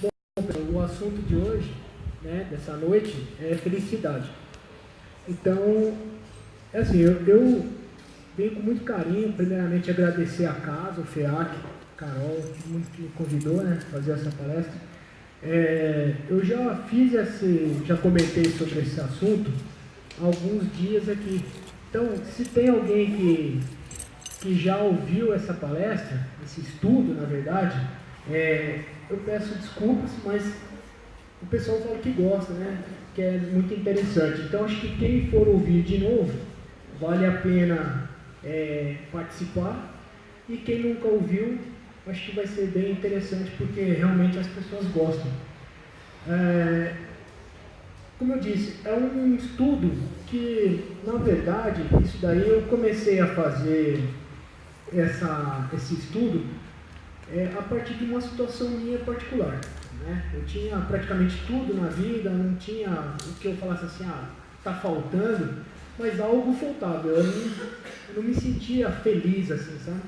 Bom, o assunto de hoje, né, dessa noite, é felicidade. Então, é assim, eu venho com muito carinho, primeiramente agradecer a casa, o FEAC, Carol, todo mundo que me convidou, né, fazer essa palestra. Eu já já comentei sobre esse assunto há alguns dias aqui. Então, se tem alguém que já ouviu essa palestra, esse estudo, na verdade, eu peço desculpas, mas o pessoal fala que gosta, né? Que é muito interessante. Então, acho que quem for ouvir de novo, vale a pena participar. E quem nunca ouviu, acho que vai ser bem interessante, porque realmente as pessoas gostam. Como eu disse, é um estudo que, na verdade, isso daí eu comecei a fazer esse estudo a partir de uma situação minha particular. Né? Eu tinha praticamente tudo na vida, não tinha o que eu falasse assim, está faltando, mas algo faltava. Eu não me sentia feliz assim, sabe?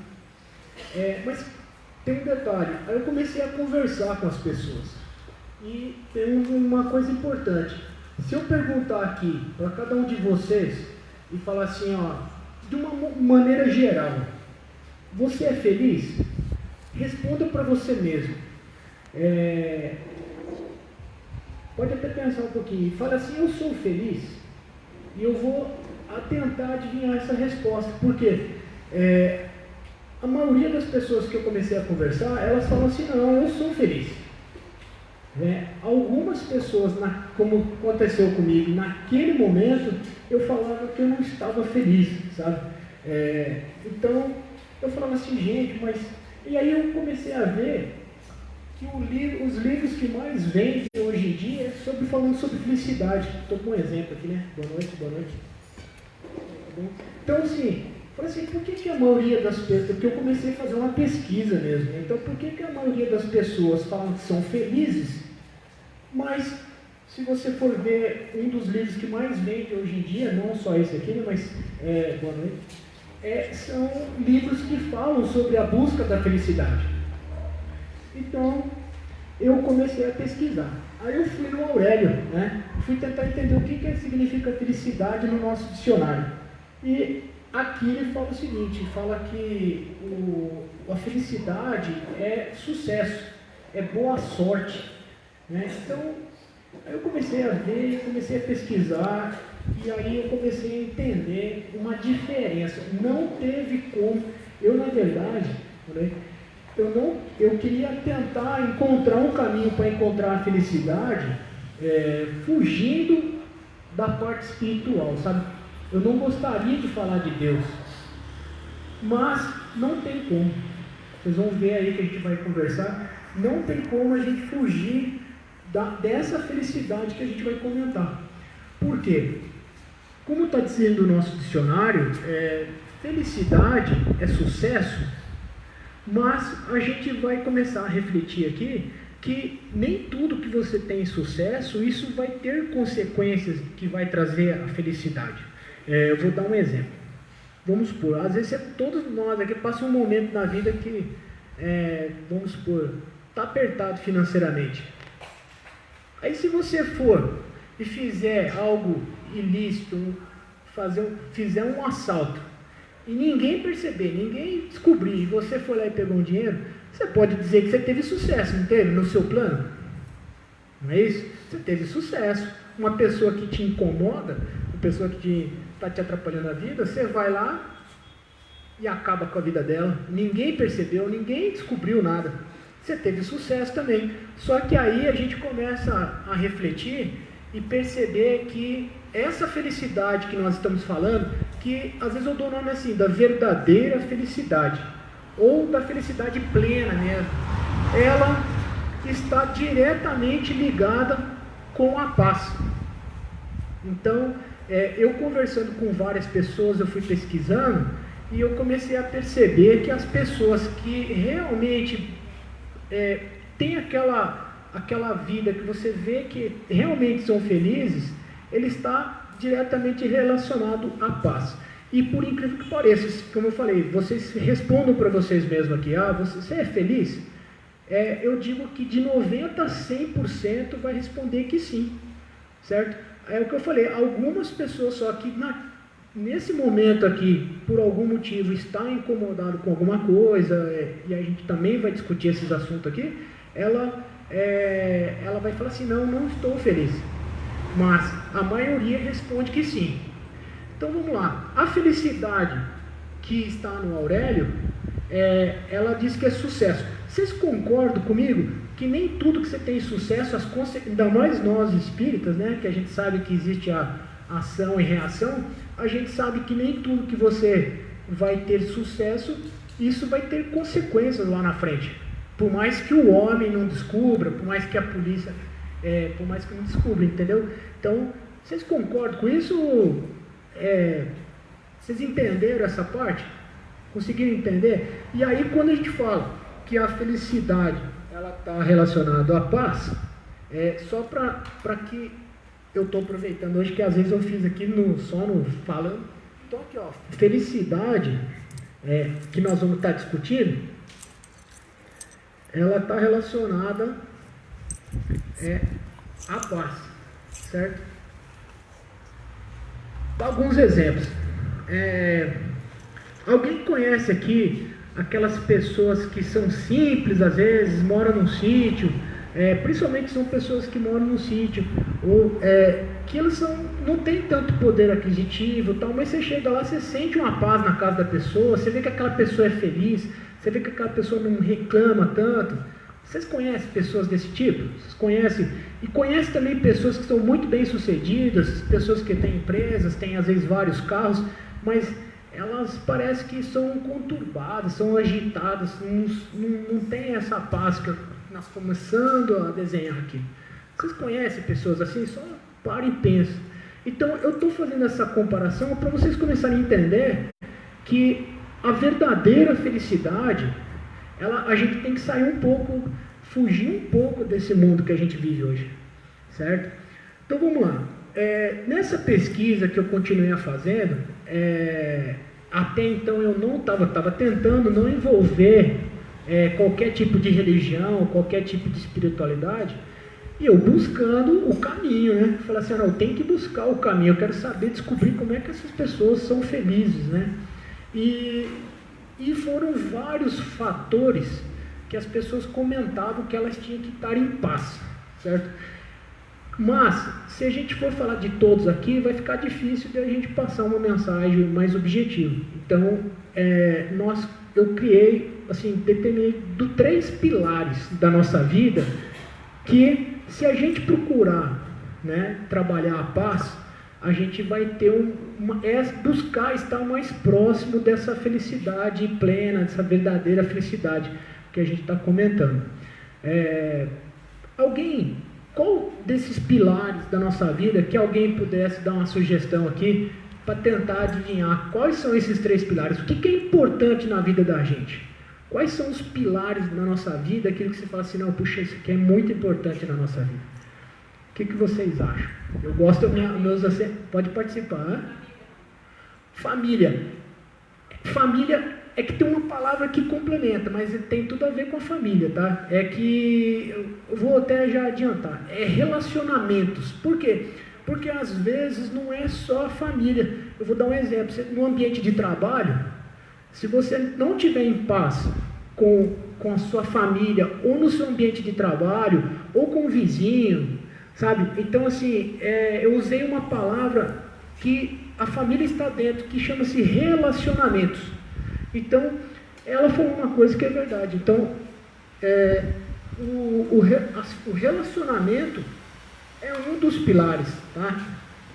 Mas tem um detalhe, aí eu comecei a conversar com as pessoas. E tem uma coisa importante. Se eu perguntar aqui para cada um de vocês e falar assim, de uma maneira geral, você é feliz? Responda para você mesmo. Pode até pensar um pouquinho. Fala assim, eu sou feliz? E eu vou tentar adivinhar essa resposta. Porque a maioria das pessoas que eu comecei a conversar, elas falam assim, não, eu sou feliz. Algumas pessoas, como aconteceu comigo, naquele momento, eu falava que eu não estava feliz, sabe? Então, eu falava assim, gente, mas... E aí eu comecei a ver que os livros que mais vendem hoje em dia é falando sobre felicidade. Estou com um exemplo aqui, né? Boa noite, boa noite. Tá bom? Então, assim, falei assim, por que a maioria das pessoas... Porque eu comecei a fazer uma pesquisa mesmo. Então, por que a maioria das pessoas falam que são felizes, mas se você for ver um dos livros que mais vende hoje em dia, não só esse aqui, né, mas boa noite, são livros que falam sobre a busca da felicidade. Então, eu comecei a pesquisar. Aí eu fui no Aurélio, né? Fui tentar entender o que significa felicidade no nosso dicionário. E aqui ele fala o seguinte, fala que a felicidade é sucesso, é boa sorte. Né? Então, aí eu comecei a ver, comecei a pesquisar, e aí eu comecei a entender uma diferença. Não teve como, na verdade, eu queria tentar encontrar um caminho para encontrar a felicidade, fugindo da parte espiritual, sabe? Eu não gostaria de falar de Deus, mas não tem como. Vocês vão ver aí que a gente vai conversar, não tem como a gente fugir dessa felicidade que a gente vai comentar. Por quê? Como está dizendo o nosso dicionário, felicidade é sucesso, mas a gente vai começar a refletir aqui que nem tudo que você tem sucesso, isso vai ter consequências que vai trazer a felicidade. Eu vou dar um exemplo. Vamos supor, às vezes todos nós aqui passam um momento na vida que, vamos supor, está apertado financeiramente. Aí se você for e fizer algo ilícito, fizer um assalto, e ninguém perceber, ninguém descobrir, e você for lá e pegou um dinheiro, você pode dizer que você teve sucesso, não teve? No seu plano? Não é isso? Você teve sucesso. Uma pessoa que te incomoda, uma pessoa que está te atrapalhando a vida, você vai lá e acaba com a vida dela. Ninguém percebeu, ninguém descobriu nada. Você teve sucesso também. Só que aí a gente começa a refletir e perceber que essa felicidade que nós estamos falando, que às vezes eu dou o nome assim, da verdadeira felicidade, ou da felicidade plena mesmo, ela está diretamente ligada com a paz. Então, eu conversando com várias pessoas, eu fui pesquisando, e eu comecei a perceber que as pessoas que realmente tem aquela vida que você vê que realmente são felizes, ele está diretamente relacionado à paz. E por incrível que pareça, como eu falei, vocês respondam para vocês mesmos aqui, você é feliz? eu digo que de 90% a 100% vai responder que sim, certo? É o que eu falei, algumas pessoas só que nesse momento aqui, por algum motivo, está incomodado com alguma coisa, e a gente também vai discutir esses assuntos aqui, ela vai falar assim, não estou feliz. Mas a maioria responde que sim. Então vamos lá, a felicidade que está no Aurélio, ela diz que é sucesso. Vocês concordam comigo que nem tudo que você tem sucesso, ainda mais nós espíritas, né, que a gente sabe que existe a ação e reação, a gente sabe que nem tudo que você vai ter sucesso, isso vai ter consequências lá na frente. Por mais que o homem não descubra, por mais que a polícia, por mais que não descubra, entendeu? Então, vocês concordam com isso? Vocês entenderam essa parte? Conseguiram entender? E aí, quando a gente fala que a felicidade ela está relacionada à paz, só para que eu estou aproveitando hoje, que às vezes eu fiz aqui só no falando. Então aqui, ó, felicidade, que nós vamos estar discutindo, ela está relacionada à paz, certo? Alguns exemplos. Alguém conhece aqui aquelas pessoas que são simples, às vezes, moram num sítio, principalmente são pessoas que moram num sítio, ou que eles não têm tanto poder aquisitivo, tal, mas você chega lá, você sente uma paz na casa da pessoa, você vê que aquela pessoa é feliz, você vê que aquela pessoa não reclama tanto. Vocês conhecem pessoas desse tipo? Vocês conhecem? E conhecem também pessoas que são muito bem sucedidas, pessoas que têm empresas, têm às vezes vários carros, mas elas parecem que são conturbadas, são agitadas, não tem essa paz que nós começando a desenhar aqui. Vocês conhecem pessoas assim? Só para e pensa. Então, eu estou fazendo essa comparação para vocês começarem a entender que a verdadeira felicidade, a gente tem que sair um pouco, fugir um pouco desse mundo que a gente vive hoje, certo? Então, vamos lá. Nessa pesquisa que eu continuei a fazendo, até então eu não estava tentando não envolver qualquer tipo de religião, qualquer tipo de espiritualidade, e eu buscando o caminho, né? Falei assim, eu tenho que buscar o caminho, eu quero saber, descobrir como é que essas pessoas são felizes, né? E foram vários fatores que as pessoas comentavam que elas tinham que estar em paz, certo? Mas, se a gente for falar de todos aqui, vai ficar difícil de a gente passar uma mensagem mais objetiva. Então, eu criei, assim, determinei 3 pilares da nossa vida que, se a gente procurar, né, trabalhar a paz, a gente vai ter buscar estar mais próximo dessa felicidade plena, dessa verdadeira felicidade que a gente está comentando. Qual desses pilares da nossa vida que alguém pudesse dar uma sugestão aqui para tentar adivinhar quais são esses 3 pilares? O que é importante na vida da gente? Quais são os pilares da nossa vida, aquilo que você fala assim, não, puxa, isso aqui é muito importante na nossa vida? O que vocês acham? Eu gosto, pode participar. Né? Família. Família é que tem uma palavra que complementa, mas tem tudo a ver com a família, tá? É que, eu vou até já adiantar, relacionamentos. Por quê? Porque às vezes não é só a família. Eu vou dar um exemplo. No ambiente de trabalho, se você não estiver em paz com a sua família, ou no seu ambiente de trabalho, ou com o vizinho, sabe? Então, assim, eu usei uma palavra que a família está dentro, que chama-se relacionamentos. Então, ela falou uma coisa que é verdade. Então, o relacionamento é um dos pilares, tá?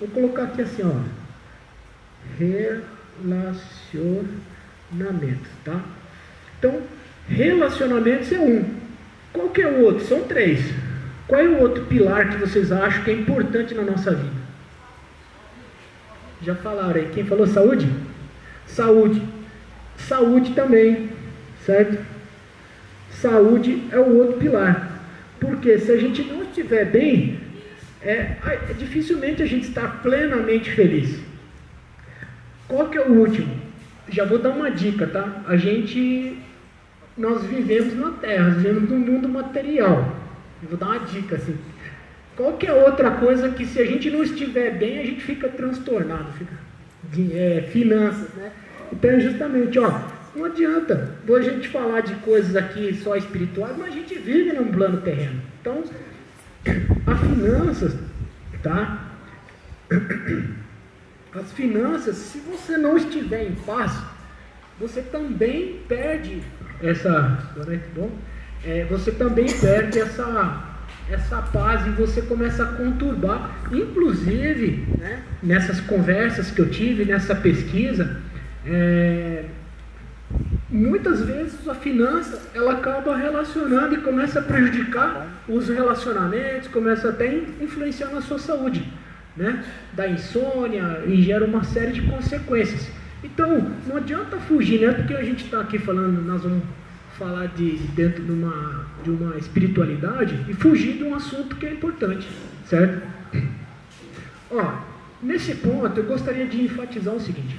Vou colocar aqui assim, ó. Relacionamento, tá? Então, relacionamentos é um. Qual que é o outro? São 3. Qual é o outro pilar que vocês acham que é importante na nossa vida? Já falaram aí. Quem falou saúde? Saúde. Saúde também, certo? Saúde é o outro pilar. Porque se a gente não estiver bem, dificilmente a gente está plenamente feliz. Qual que é o último? Já vou dar uma dica, tá? A gente nós vivemos na Terra, vivemos num mundo material. Eu vou dar uma dica assim. Qualquer outra coisa que se a gente não estiver bem, a gente fica transtornado, finanças, né? Então é justamente, não adianta a gente falar de coisas aqui só espirituais, mas a gente vive num plano terreno. Então, as finanças, tá? As finanças, se você não estiver em paz, você também perde você também perde essa paz e você começa a conturbar. Inclusive, né, nessas conversas que eu tive, nessa pesquisa, muitas vezes a finança ela acaba relacionando e começa a prejudicar os relacionamentos, começa até a influenciar na sua saúde, né? Da insônia e gera uma série de consequências. Então, não adianta fugir, né? Porque a gente está aqui falando, nós vamos falar dentro de uma espiritualidade e fugir de um assunto que é importante, certo? Nesse ponto eu gostaria de enfatizar o seguinte.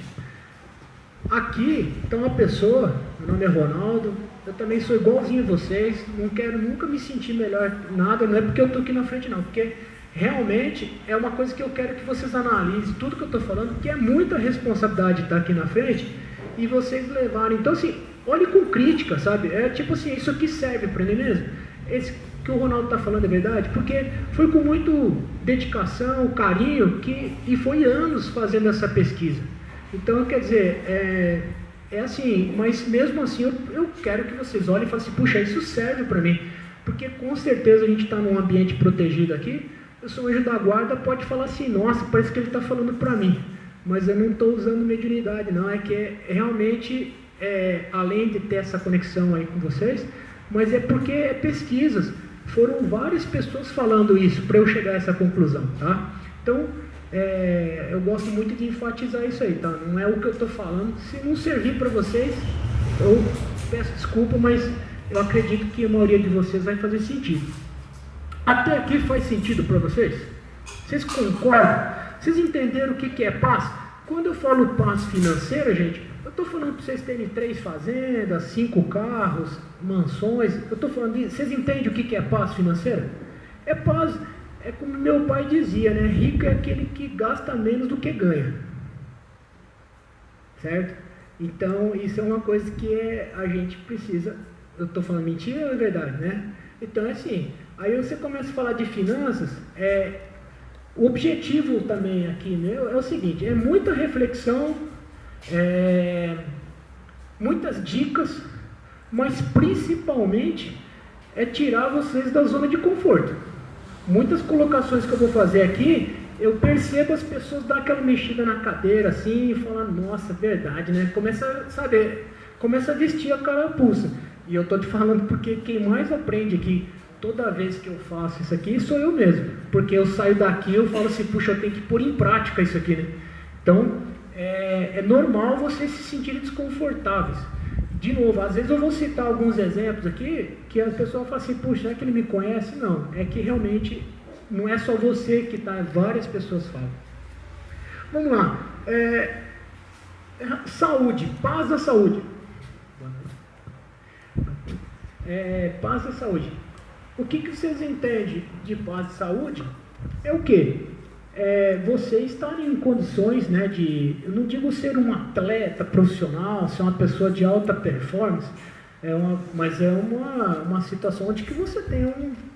Aqui está uma pessoa, meu nome é Ronaldo, eu também sou igualzinho a vocês, não quero nunca me sentir melhor nada, não é porque eu estou aqui na frente não, porque realmente é uma coisa que eu quero que vocês analisem tudo que eu estou falando, porque é muita responsabilidade estar aqui na frente e vocês levarem. Então assim, olhe com crítica, sabe? É tipo assim, isso aqui serve para mim mesmo? Esse que o Ronaldo está falando é verdade? Porque foi com muito dedicação, carinho, e foi anos fazendo essa pesquisa. Então, quer dizer, é assim, mas mesmo assim eu quero que vocês olhem e falem assim, puxa, isso serve para mim. Porque com certeza a gente está num ambiente protegido aqui, eu sou um anjo da guarda, pode falar assim, nossa, parece que ele está falando para mim. Mas eu não estou usando mediunidade, não, é que realmente, além de ter essa conexão aí com vocês, mas é porque pesquisas, foram várias pessoas falando isso para eu chegar a essa conclusão, tá? Então, eu gosto muito de enfatizar isso aí, tá? Não é o que eu estou falando, se não servir para vocês, eu peço desculpa, mas eu acredito que a maioria de vocês vai fazer sentido. Até aqui faz sentido para vocês? Vocês concordam? Vocês entenderam o que é paz? Quando eu falo paz financeira, gente, eu estou falando para vocês terem 3 fazendas, 5 carros, mansões. Eu estou falando disso. Vocês entendem o que é paz financeira? É paz, é como meu pai dizia, né? Rico é aquele que gasta menos do que ganha. Certo? Então, isso é uma coisa que a gente precisa. Eu estou falando mentira ou é verdade, né? Então, é assim. Aí você começa a falar de finanças. O objetivo também aqui meu é o seguinte: é muita reflexão, muitas dicas, mas principalmente é tirar vocês da zona de conforto. Muitas colocações que eu vou fazer aqui, eu percebo as pessoas dar aquela mexida na cadeira assim e falar, nossa, verdade, né? Começa a vestir a carapuça. E eu estou te falando porque quem mais aprende aqui, toda vez que eu faço isso aqui, sou eu mesmo. Porque eu saio daqui e eu falo assim, puxa, eu tenho que pôr em prática isso aqui, né? Então, é normal vocês se sentirem desconfortáveis. De novo, às vezes eu vou citar alguns exemplos aqui, que a pessoa fala assim, puxa, será que ele me conhece? Não, é que realmente não é só você que está, várias pessoas falam. Vamos lá. Saúde, paz da saúde. Paz da saúde. O que vocês entendem de paz e saúde? É o quê? Você estar em condições, né, eu não digo ser um atleta profissional, ser uma pessoa de alta performance, mas é uma situação onde que você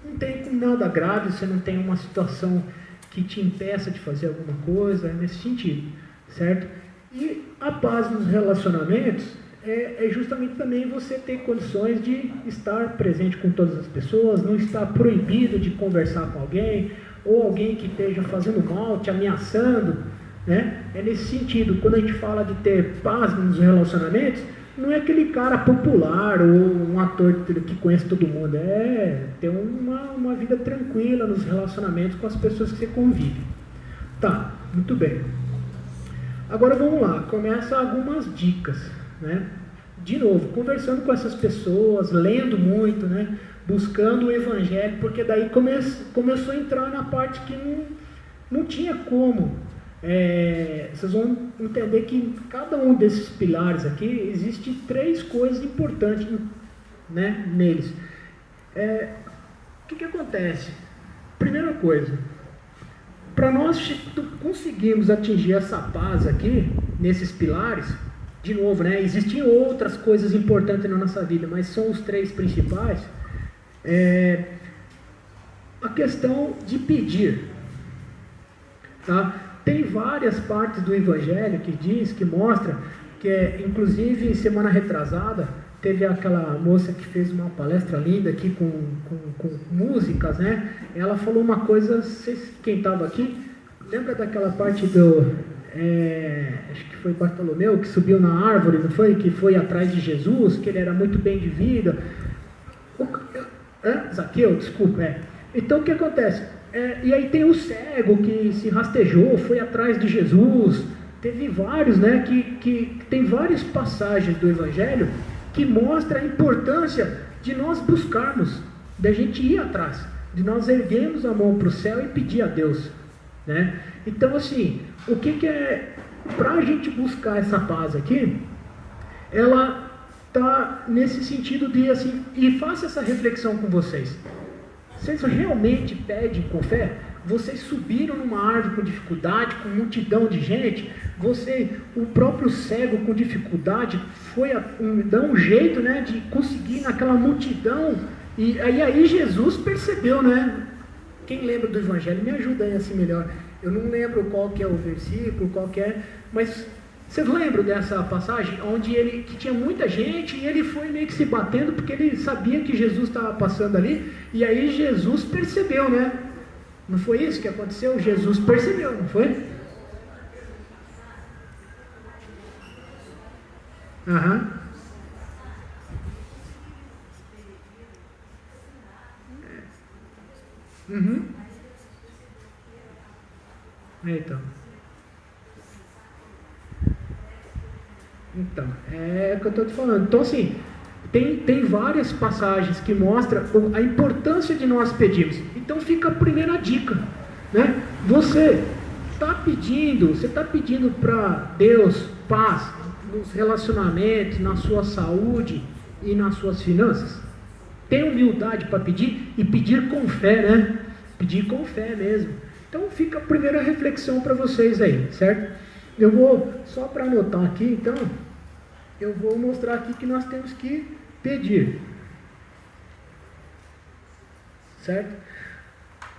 não tem nada grave, você não tem uma situação que te impeça de fazer alguma coisa, nesse sentido, certo? E a paz nos relacionamentos é justamente também você ter condições de estar presente com todas as pessoas, não estar proibido de conversar com alguém, ou alguém que esteja fazendo mal, te ameaçando, né? É nesse sentido, quando a gente fala de ter paz nos relacionamentos, não é aquele cara popular ou um ator que conhece todo mundo, é ter uma vida tranquila nos relacionamentos com as pessoas que você convive. Tá, muito bem. Agora vamos lá, começa algumas dicas, né? De novo, conversando com essas pessoas, lendo muito, né? Buscando o evangelho, porque daí começou a entrar na parte que não tinha como. Vocês vão entender que em cada um desses pilares aqui, existe 3 coisas importantes né, neles. O que acontece? Primeira coisa, para nós conseguirmos atingir essa paz aqui, nesses pilares, de novo, né, existem outras coisas importantes na nossa vida, mas são os 3 principais. A questão de pedir, tá? Tem várias partes do Evangelho que mostra, inclusive semana retrasada, teve aquela moça que fez uma palestra linda aqui com músicas, né? Ela falou uma coisa, quem estava aqui, lembra daquela parte acho que foi Bartolomeu, que subiu na árvore, não foi? Que foi atrás de Jesus, que ele era muito bem de vida. Zaqueu, desculpa, Então o que acontece? E aí tem o cego que se rastejou, foi atrás de Jesus. Teve vários, né? Que tem várias passagens do Evangelho que mostra a importância de nós buscarmos, da gente ir atrás, de nós erguermos a mão para o céu e pedir a Deus, né? Então, assim, o que é, para a gente buscar essa paz aqui, ela está nesse sentido de, assim, e faça essa reflexão com vocês. Vocês realmente pedem com fé? Vocês subiram numa árvore com dificuldade, com multidão de gente, o próprio cego com dificuldade, foi dar um jeito, né, de conseguir naquela multidão, e aí Jesus percebeu, né? Quem lembra do Evangelho, me ajuda aí assim melhor. Eu não lembro qual que é o versículo, mas vocês lembram dessa passagem, onde que tinha muita gente, e ele foi meio que se batendo, porque ele sabia que Jesus estava passando ali, e aí Jesus percebeu, né? Não foi isso que aconteceu? Jesus percebeu, não foi? Então, é o que eu estou te falando. Então, assim, tem várias passagens que mostram a importância de nós pedirmos. Então fica a primeira dica, né? Você está pedindo para Deus paz nos relacionamentos, na sua saúde e nas suas finanças? Tem humildade para pedir, e pedir com fé, né? Pedir com fé mesmo. Então fica a primeira reflexão para vocês aí, certo? Eu vou, só para anotar aqui, então, eu vou mostrar aqui que nós temos que pedir, certo?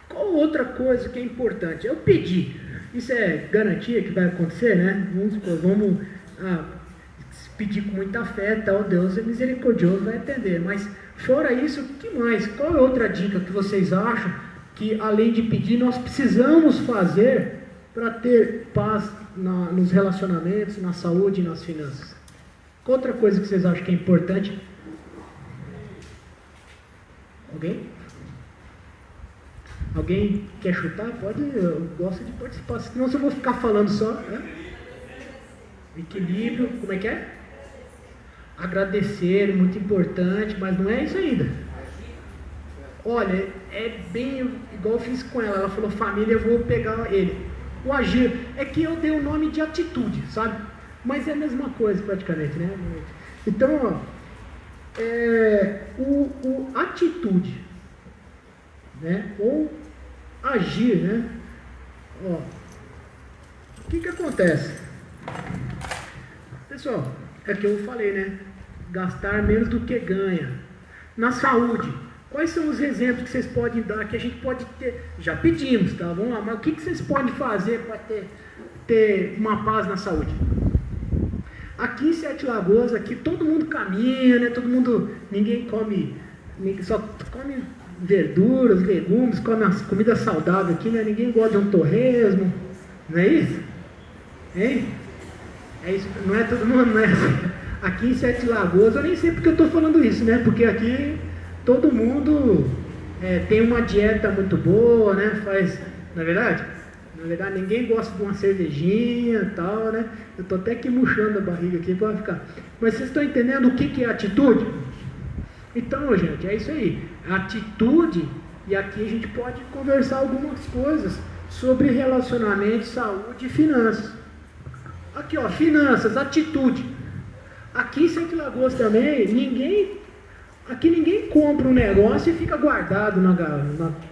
Qual outra coisa que é importante? Eu pedir. Isso é garantia que vai acontecer, né? Vamos pedir com muita fé, tal, Deus é misericordioso, vai atender. Mas fora isso, o que mais? Qual é outra dica que vocês acham que, além de pedir, nós precisamos fazer para ter paz nos relacionamentos, na saúde e nas finanças? Qual outra coisa que vocês acham que é importante? Alguém quer chutar? Pode, eu gosto de participar, senão eu vou ficar falando só, né? Equilíbrio, como é que é? Agradecer, muito importante, mas não é isso ainda. Olha, é bem igual eu fiz com ela falou família, eu vou pegar ele. O agir, é que eu dei o nome de atitude, sabe? Mas é a mesma coisa praticamente, né? Então, atitude, né? Ou agir, né? O que acontece? Pessoal, é que eu falei, né? Gastar menos do que ganha. Na saúde, quais são os exemplos que vocês podem dar, que a gente pode ter? Já pedimos, tá? Vamos lá, mas o que vocês podem fazer para ter uma paz na saúde? Aqui em Sete Lagoas, aqui todo mundo caminha, né? Ninguém come, só come verduras, legumes, come as comidas saudáveis aqui, né? Ninguém gosta de um torresmo, não é isso? Hein? É isso, não é todo mundo, né? Aqui em Sete Lagoas, eu nem sei porque eu estou falando isso, né? Porque aqui todo mundo tem uma dieta muito boa, né? Na verdade, ninguém gosta de uma cervejinha e tal, né? Eu estou até aqui murchando a barriga aqui para ficar. Mas vocês estão entendendo o que é atitude? Então, gente, é isso aí. Atitude, e aqui a gente pode conversar algumas coisas sobre relacionamento, saúde e finanças. Aqui, ó, finanças, atitude. Aqui em Sete Lagoas também, ninguém Aqui ninguém compra um negócio e fica guardado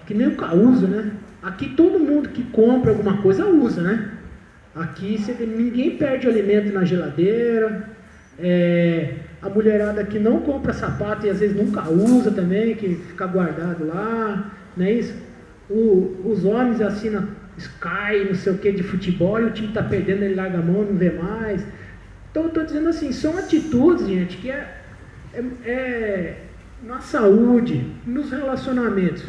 que nem nunca usa, né? Aqui todo mundo que compra alguma coisa usa, né? Aqui ninguém perde alimento na geladeira. A mulherada que não compra sapato e às vezes nunca usa também, que fica guardado lá, não é isso? Os homens assinam Sky, não sei o que, de futebol, e o time está perdendo, ele larga a mão, não vê mais. Então eu estou dizendo assim, são atitudes, gente, que na saúde, nos relacionamentos.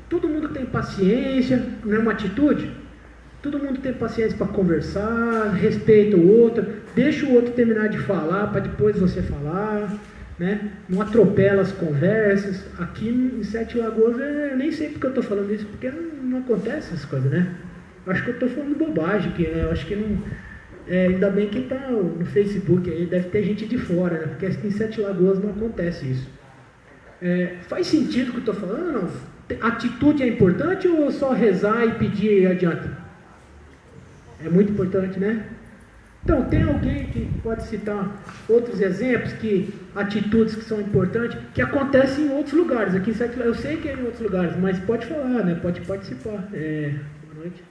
Todo mundo tem paciência, não é uma atitude? Todo mundo tem paciência para conversar, respeita o outro, deixa o outro terminar de falar para depois você falar, né? Não atropela as conversas. Aqui em Sete Lagoas, eu nem sei porque eu estou falando isso, porque não acontece essas coisas, né? Eu acho que eu estou falando bobagem, eu acho que não... ainda bem que está no Facebook aí, deve ter gente de fora, né? Porque aqui em Sete Lagoas não acontece isso. Faz sentido o que eu estou falando? Não? Atitude é importante ou só rezar e pedir e adianta? É muito importante, né? Então, tem alguém que pode citar outros exemplos, atitudes que são importantes, que acontecem em outros lugares. Aqui em Sete Lagoas, eu sei que é em outros lugares, mas pode falar, né? Pode participar. Boa noite.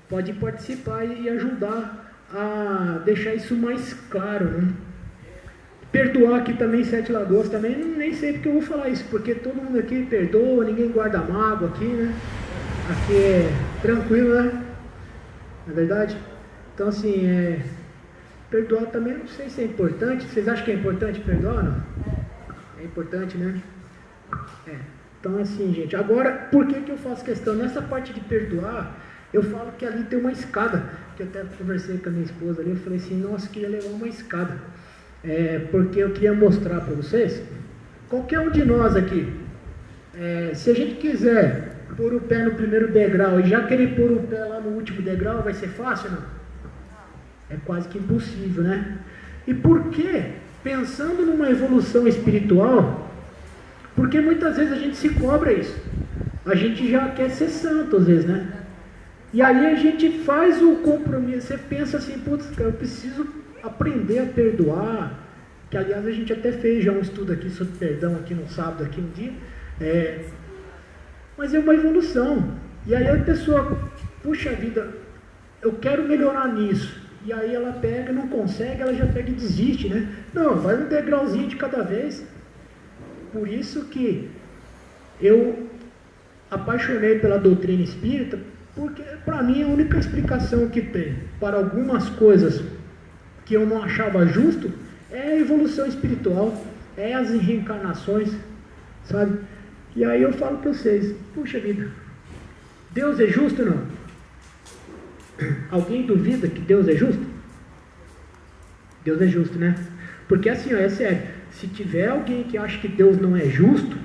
Pode participar e ajudar a deixar isso mais claro, né? Perdoar aqui também em Sete Lagoas também, nem sei porque eu vou falar isso, porque todo mundo aqui perdoa, ninguém guarda mágoa aqui, né? Aqui é tranquilo, né? Não é verdade? Então assim, perdoar também, não sei se é importante. Vocês acham que é importante perdoar ou não? É importante, né? Então assim, gente, agora, por que eu faço questão? Nessa parte de perdoar, eu falo que ali tem uma escada, que eu até conversei com a minha esposa ali, eu falei assim, nossa, queria levar uma escada, porque eu queria mostrar para vocês, qualquer um de nós aqui, se a gente quiser pôr o pé no primeiro degrau e já querer pôr o pé lá no último degrau, vai ser fácil, não? É quase que impossível, né? E por quê? Pensando numa evolução espiritual, porque muitas vezes a gente se cobra isso. A gente já quer ser santo, às vezes, né? E aí a gente faz o compromisso, você pensa assim, putz, cara, eu preciso aprender a perdoar, que aliás a gente até fez já um estudo aqui sobre perdão aqui no sábado, aqui um dia, mas é uma evolução. E aí a pessoa, puxa vida, eu quero melhorar nisso. E aí ela pega, não consegue, ela já pega e desiste, né? Não, vai um degrauzinho de cada vez. Por isso que eu apaixonei pela doutrina espírita, porque para mim a única explicação que tem para algumas coisas que eu não achava justo é a evolução espiritual, é as reencarnações, sabe? E aí eu falo para vocês, puxa vida, Deus é justo ou não? Alguém duvida que Deus é justo? Deus é justo, né? Porque assim, é sério, se tiver alguém que acha que Deus não é justo,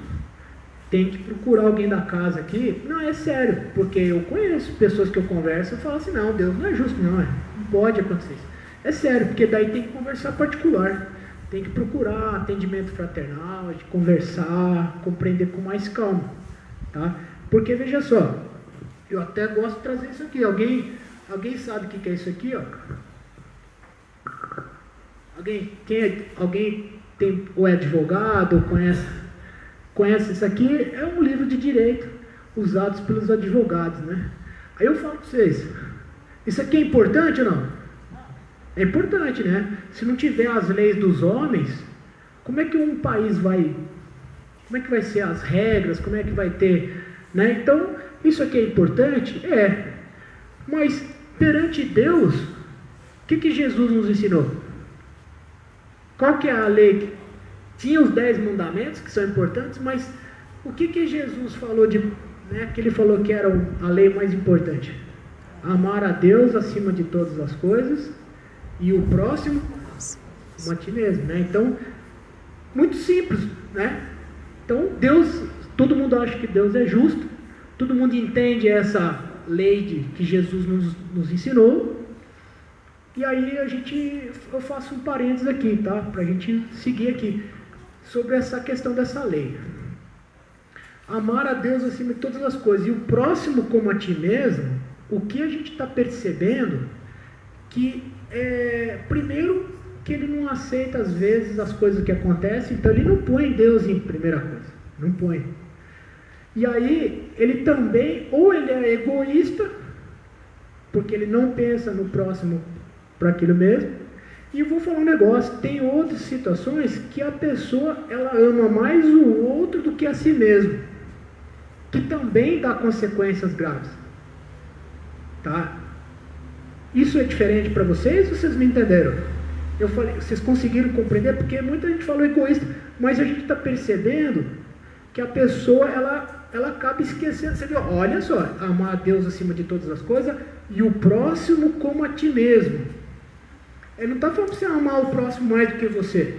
tem que procurar alguém da casa aqui. Não, é sério, porque eu conheço pessoas que eu converso e falo assim, não, Deus não é justo não, não pode acontecer isso. É sério, porque daí tem que conversar particular, tem que procurar atendimento fraternal, de conversar, compreender com mais calma, tá? Porque veja só, eu até gosto de trazer isso aqui. Alguém sabe o que é isso aqui, ó? Alguém tem, ou é advogado, ou conhece isso aqui? É um livro de direito usados pelos advogados, né? Aí eu falo para vocês, isso aqui é importante ou não? É importante, né? Se não tiver as leis dos homens, como é que um país vai... Como é que vai ser as regras? Como é que vai ter... Né? Então, isso aqui é importante? É. Mas, perante Deus, o que Jesus nos ensinou? Qual que é a lei? Tinha os 10 mandamentos, que são importantes, mas o que Jesus falou de... Né, que ele falou que era a lei mais importante? Amar a Deus acima de todas as coisas e o próximo como a ti mesmo, né? Então, muito simples, né? Então, Deus, todo mundo acha que Deus é justo, todo mundo entende essa lei que Jesus nos ensinou, e aí eu faço um parênteses aqui, tá? Para a gente seguir aqui, sobre essa questão dessa lei. Amar a Deus acima de todas as coisas, e o próximo como a ti mesmo, o que a gente está percebendo, que primeiro Porque ele não aceita, às vezes, as coisas que acontecem, então ele não põe Deus em primeira coisa. Não põe. E aí, ele também, ou ele é egoísta, porque ele não pensa no próximo para aquilo mesmo. E eu vou falar um negócio, tem outras situações que a pessoa, ela ama mais o outro do que a si mesmo, que também dá consequências graves. Tá? Isso é diferente para vocês ou vocês me entenderam? Eu falei, vocês conseguiram compreender? Porque muita gente falou egoísta, mas a gente está percebendo que a pessoa, ela acaba esquecendo. Você viu? Olha só, amar a Deus acima de todas as coisas e o próximo como a ti mesmo. Ele não está falando para você amar o próximo mais do que você,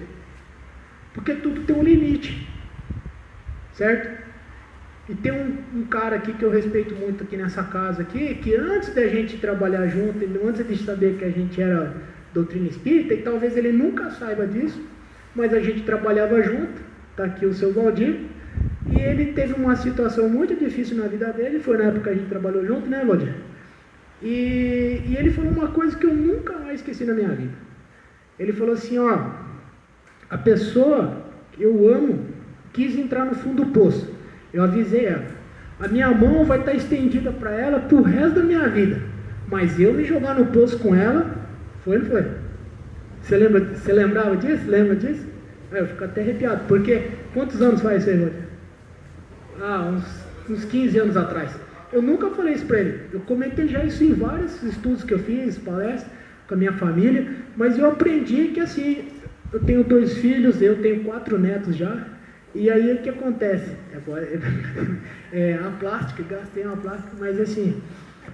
porque tudo tem um limite, certo? E tem um cara aqui que eu respeito muito aqui nessa casa aqui, que antes da gente trabalhar junto, antes de saber que a gente era doutrina espírita, e talvez ele nunca saiba disso, mas a gente trabalhava junto, está aqui o seu Valdir, e ele teve uma situação muito difícil na vida dele, foi na época que a gente trabalhou junto, né, Valdir? E ele falou uma coisa que eu nunca mais esqueci na minha vida. Ele falou assim, ó, a pessoa que eu amo quis entrar no fundo do poço. Eu avisei ela, a minha mão vai estar estendida para ela pro resto da minha vida, mas eu me jogar no poço com ela, foi ou não foi? Você lembrava disso? Lembra disso? Eu fico até arrepiado, porque quantos anos faz isso aí, Valdir? Uns 15 anos atrás. Eu nunca falei isso para ele, eu comentei já isso em vários estudos que eu fiz, palestras com a minha família, mas eu aprendi que assim, eu tenho 2 filhos, eu tenho 4 netos já. E aí o que acontece? Agora, a plástica, gastei uma plástica, mas assim,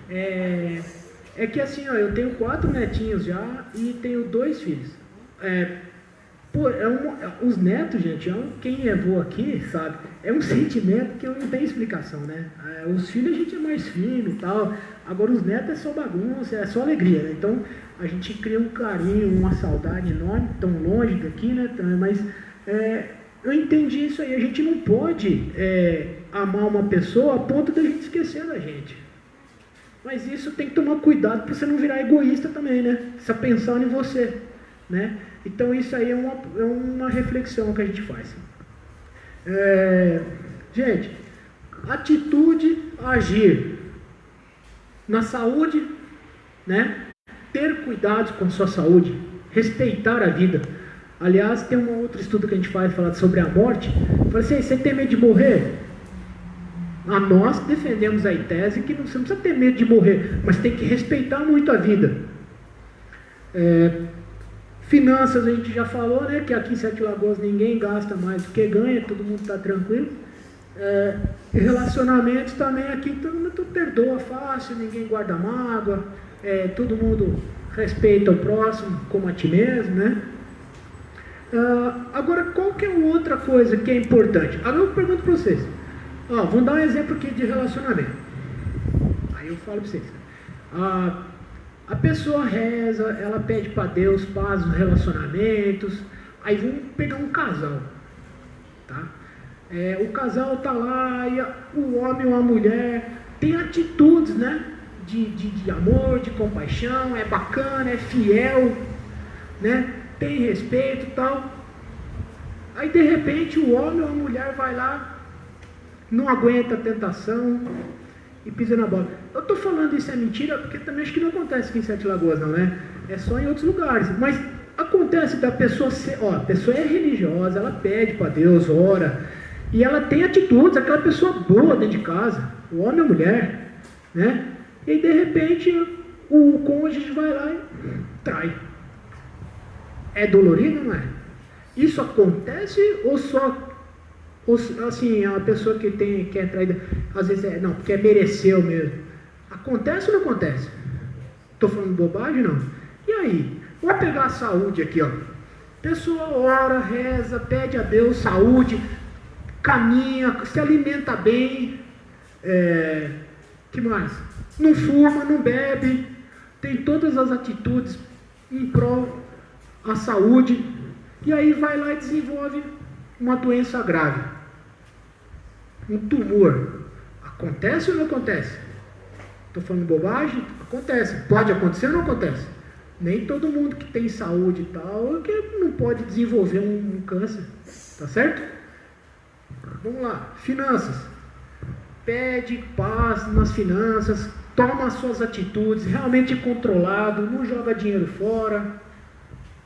é que assim, ó, eu tenho 4 netinhos já e tenho 2 filhos. Os netos, gente, quem é vô aqui, sabe, é um sentimento que não tem explicação, né? Os filhos a gente é mais firme e tal, agora os netos é só bagunça, é só alegria, né? Então a gente cria um carinho, uma saudade enorme, tão longe daqui, né? Mas eu entendi isso aí, a gente não pode amar uma pessoa a ponto da gente esquecer da gente. Mas isso tem que tomar cuidado para você não virar egoísta também, né? Só pensar em você, né? Então isso aí é uma reflexão que a gente faz. Gente, atitude, agir. Na saúde, né? Ter cuidado com a sua saúde, respeitar a vida. Aliás, tem um outro estudo que a gente faz falando sobre a morte. Fala assim, você tem medo de morrer? Nós defendemos a tese que você não precisa ter medo de morrer, mas tem que respeitar muito a vida. Finanças a gente já falou, né? Que aqui em Sete Lagoas ninguém gasta mais do que ganha, todo mundo está tranquilo. Relacionamentos também aqui, todo mundo perdoa fácil, ninguém guarda mágoa, todo mundo respeita o próximo como a ti mesmo, né? Agora, qual que é outra coisa que é importante? Agora eu pergunto para vocês. Vamos dar um exemplo aqui de relacionamento. Aí eu falo para vocês. A pessoa reza, ela pede para Deus paz nos relacionamentos. Aí vamos pegar um casal. Tá? O casal está lá, e o homem ou a mulher tem atitudes, né? De amor, de compaixão, é bacana, é fiel, né? Tem respeito e tal. Aí de repente o homem ou a mulher vai lá, não aguenta a tentação e pisa na bola. Eu estou falando isso é mentira, porque também acho que não acontece aqui em Sete Lagoas, não, né? É só em outros lugares. Mas acontece da pessoa ser, a pessoa é religiosa, ela pede para Deus, ora, e ela tem atitudes, aquela pessoa boa dentro de casa, o homem ou a mulher, né? E de repente o cônjuge vai lá e trai. É dolorido, não é? Isso acontece ou assim, a pessoa que é traída, às vezes porque mereceu mesmo. Acontece ou não acontece? Estou falando bobagem, não? E aí? Vamos pegar a saúde aqui, ó. Pessoa ora, reza, pede a Deus saúde, caminha, se alimenta bem, que mais? Não fuma, não bebe, tem todas as atitudes em prol da saúde, e aí vai lá e desenvolve uma doença grave, um tumor. Acontece ou não acontece? Estou falando bobagem? Acontece. Pode acontecer ou não acontece? Nem todo mundo que tem saúde e tal, que não pode desenvolver um câncer, tá certo? Vamos lá, finanças. Pede paz nas finanças, toma as suas atitudes, realmente controlado, não joga dinheiro fora.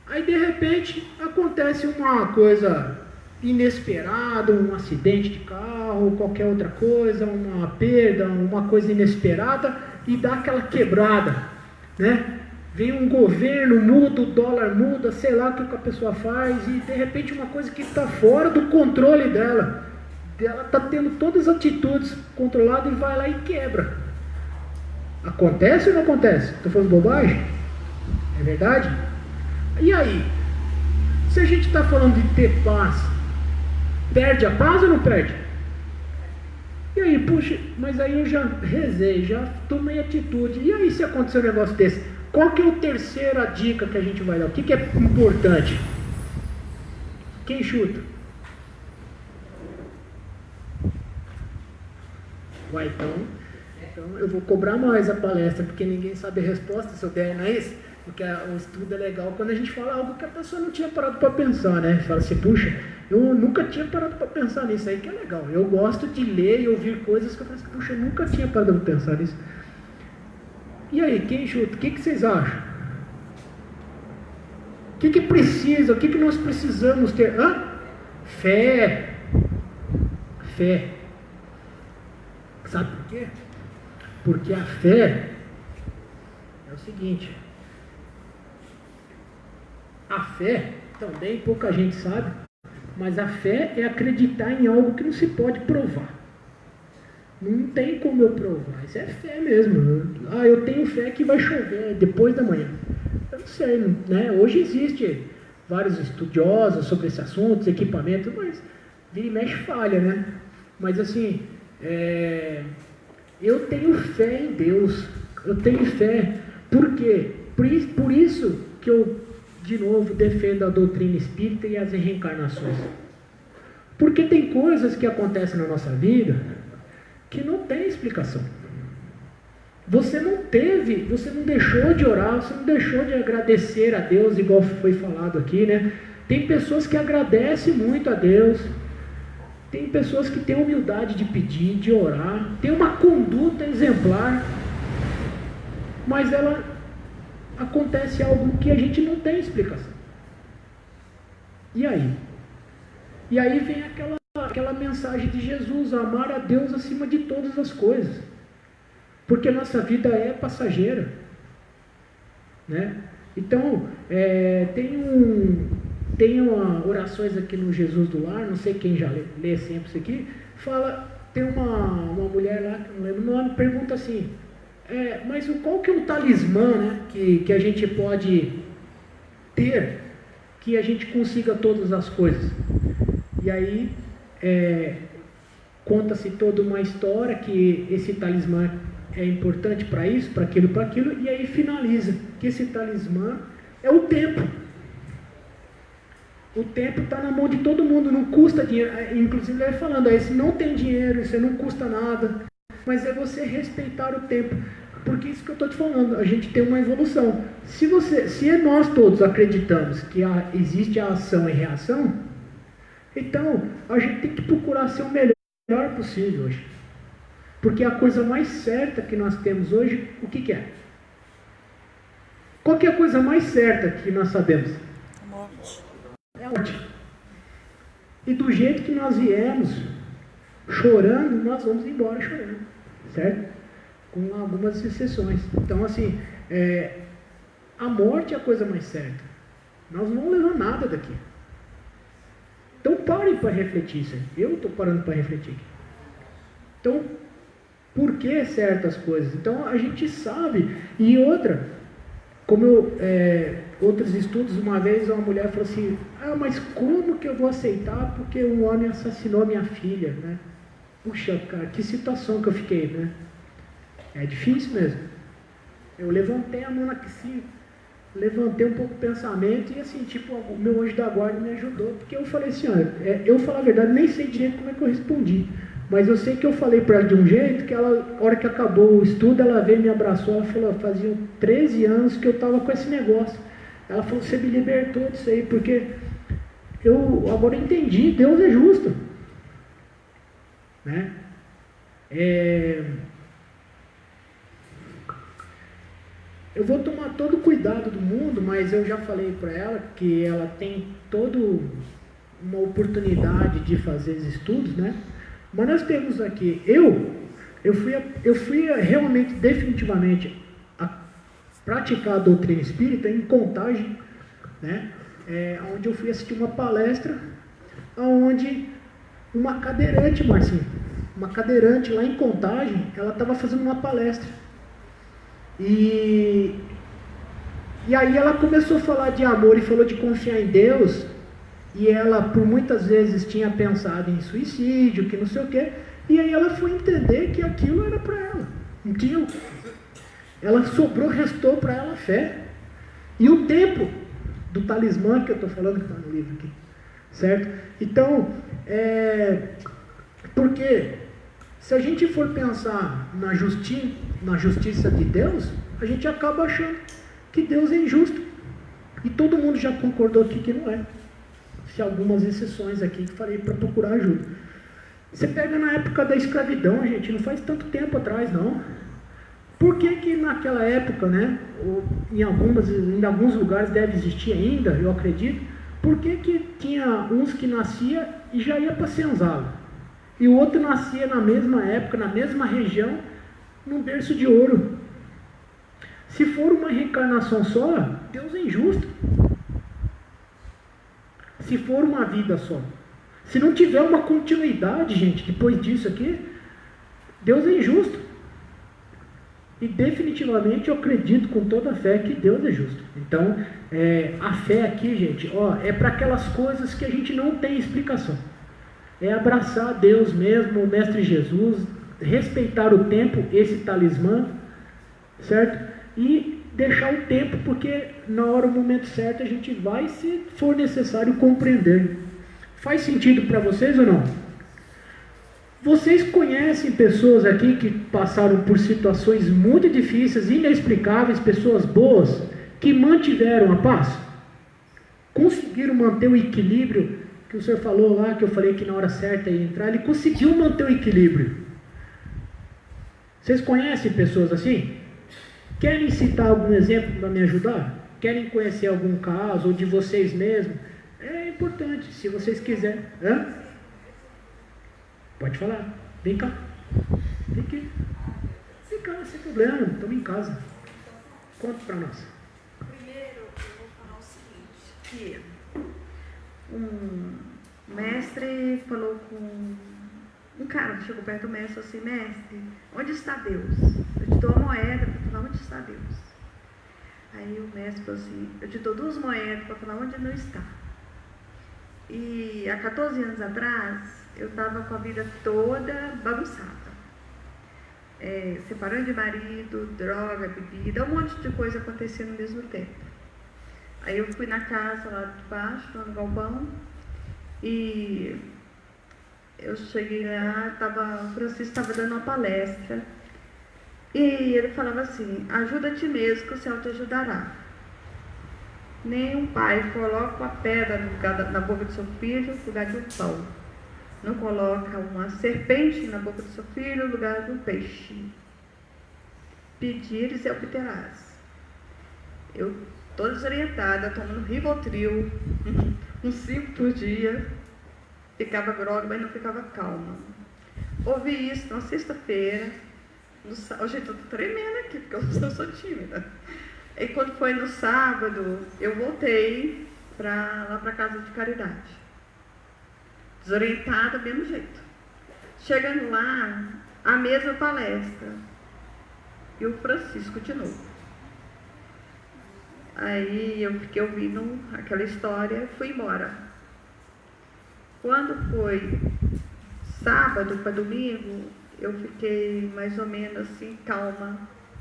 Aí de repente acontece uma coisa inesperada, um acidente de carro, qualquer outra coisa, uma perda, uma coisa inesperada e dá aquela quebrada, né? Vem um governo, muda, o dólar muda, sei lá o que a pessoa faz e de repente uma coisa que está fora do controle dela. Ela está tendo todas as atitudes controladas e vai lá e quebra. Acontece ou não acontece? Estou falando bobagem? É verdade? E aí? Se a gente está falando de ter paz, perde a paz ou não perde? E aí, puxa, mas aí eu já rezei, já tomei atitude. E aí se acontecer um negócio desse? Qual que é a terceira dica que a gente vai dar? O que é importante? Quem chuta? Vai, então eu vou cobrar mais a palestra, porque ninguém sabe a resposta, se eu der, não é isso? Porque o estudo é legal quando a gente fala algo que a pessoa não tinha parado para pensar, né? Fala assim, puxa, eu nunca tinha parado para pensar nisso, aí que é legal. Eu gosto de ler e ouvir coisas que eu falo assim, puxa, eu nunca tinha parado para pensar nisso. E aí, quem chuta? O que vocês acham? O que precisa? O que nós precisamos ter? Fé. Fé. Sabe por quê? Porque a fé é o seguinte. A fé, também pouca gente sabe, mas a fé é acreditar em algo que não se pode provar. Não tem como eu provar, isso é fé mesmo. Eu tenho fé que vai chover depois da manhã. Eu não sei, né? Hoje existe vários estudiosos sobre esse assunto, equipamentos, mas vira e mexe falha, né? Mas assim, eu tenho fé em Deus, eu tenho fé. Por quê? Por isso que eu, de novo, defendo a doutrina espírita e as reencarnações. Porque tem coisas que acontecem na nossa vida que não tem explicação. Você não deixou de orar, você não deixou de agradecer a Deus, igual foi falado aqui, né? Tem pessoas que agradecem muito a Deus, tem pessoas que têm humildade de pedir, de orar, tem uma conduta exemplar, mas acontece algo que a gente não tem explicação. E aí? E aí vem aquela mensagem de Jesus, amar a Deus acima de todas as coisas. Porque nossa vida é passageira. Né? Então, tem orações aqui no Jesus do Lar, não sei quem já lê sempre isso aqui, tem uma mulher lá, que não lembro o nome, pergunta assim, mas qual que é o talismã, né, que a gente pode ter, que a gente consiga todas as coisas? E aí, conta-se toda uma história que esse talismã é importante para isso, para aquilo, e aí finaliza que esse talismã é o tempo. O tempo está na mão de todo mundo, não custa dinheiro. Inclusive ele vai falando, esse não tem dinheiro, isso não custa nada, mas é você respeitar o tempo. Porque isso que eu estou te falando, a gente tem uma evolução. Se nós todos acreditamos que existe a ação e reação, então a gente tem que procurar ser o melhor possível hoje. Porque a coisa mais certa que nós temos hoje, o que é? Qual que é a coisa mais certa que nós sabemos? A morte. É a morte. E do jeito que nós viemos, chorando, nós vamos embora chorando. Certo? Com algumas exceções. Então, assim, a morte é a coisa mais certa. Nós não vamos levar nada daqui. Então, parem para refletir isso aí. Eu estou parando para refletir aqui. Então, por que certas coisas? Então, a gente sabe. E outra, como outros estudos, uma vez uma mulher falou assim, mas como que eu vou aceitar porque um homem assassinou minha filha, né? Puxa, cara, que situação que eu fiquei, né? É difícil mesmo. Eu levantei a mão assim, levantei um pouco o pensamento e assim, tipo, o meu anjo da guarda me ajudou, porque eu falei assim, eu falar a verdade, nem sei direito como é que eu respondi, Mas eu sei que eu falei para ela de um jeito que ela, a hora que acabou o estudo, ela veio, me abraçou, ela falou, fazia 13 anos que eu estava com esse negócio. Ela falou, você me libertou disso aí, porque eu agora entendi, Deus é justo. Né? Eu vou tomar todo o cuidado do mundo, mas eu já falei para ela que ela tem toda uma oportunidade de fazer os estudos, né? Mas nós temos aqui, eu fui realmente, definitivamente, a praticar a doutrina espírita em Contagem, né? Onde eu fui assistir uma palestra, onde uma cadeirante, Marcinho, uma cadeirante lá em Contagem, ela estava fazendo uma palestra. E aí ela começou a falar de amor e falou de confiar em Deus, e ela por muitas vezes tinha pensado em suicídio, que não sei o quê, e aí ela foi entender que aquilo era para ela, não tinha, ela restou para ela a fé, e o tempo do talismã que eu estou falando, que está no livro aqui, certo? Então, porque se a gente for pensar na justiça de Deus, a gente acaba achando que Deus é injusto. E todo mundo já concordou aqui que não é. Se algumas exceções aqui que falei para procurar ajuda. Você pega na época da escravidão, gente, não faz tanto tempo atrás, não. Por que naquela época, né, em alguns lugares deve existir ainda, eu acredito, por que tinha uns que nascia e já ia para senzala? E o outro nascia na mesma época, na mesma região, num berço de ouro. Se for uma reencarnação só, Deus é injusto. Se for uma vida só. Se não tiver uma continuidade, gente, depois disso aqui, Deus é injusto. E definitivamente eu acredito com toda a fé que Deus é justo. Então, a fé aqui, gente, é para aquelas coisas que a gente não tem explicação. É abraçar Deus mesmo, o Mestre Jesus, respeitar o tempo, esse talismã, certo? E deixar o tempo, porque na hora, o momento certo, a gente vai, se for necessário, compreender. Faz sentido para vocês ou não? Vocês conhecem pessoas aqui que passaram por situações muito difíceis, inexplicáveis, pessoas boas, que mantiveram a paz? Conseguiram manter o equilíbrio que o senhor falou lá, que eu falei que na hora certa ia entrar, ele conseguiu manter o equilíbrio. Vocês conhecem pessoas assim? Querem citar algum exemplo para me ajudar? Querem conhecer algum caso, ou de vocês mesmos? É importante, se vocês quiserem. Pode falar, vem cá. Vem aqui. Vem cá, sem problema, estamos em casa. Conta para nós. Primeiro, eu vou falar o seguinte, que um mestre falou com um cara que chegou perto do mestre e falou assim, mestre, onde está Deus? Eu te dou uma moeda para falar onde está Deus. Aí o mestre falou assim, eu te dou 2 moedas para falar onde não está. E há 14 anos atrás, eu estava com a vida toda bagunçada. Separando de marido, droga, bebida, um monte de coisa acontecendo ao mesmo tempo. Aí eu fui na casa lá de baixo, no galpão, e eu cheguei lá, o Francisco estava dando uma palestra, e ele falava assim, ajuda a ti mesmo que o céu te ajudará. Nenhum pai coloca uma pedra na boca do seu filho no lugar de um pão. Não coloca uma serpente na boca do seu filho no lugar de um peixe. Pedires e obterás. Eu, toda desorientada, tomando Rivotril, uns 5 por dia, ficava grogue, mas não ficava calma. Ouvi isso na sexta-feira, hoje eu estou tremendo aqui, porque eu sou tímida. E quando foi no sábado, eu voltei lá para a casa de caridade. Desorientada, do mesmo jeito. Chegando lá, a mesma palestra. E o Francisco de novo. Aí eu fiquei ouvindo aquela história e fui embora. Quando foi sábado para domingo, eu fiquei mais ou menos assim, calma.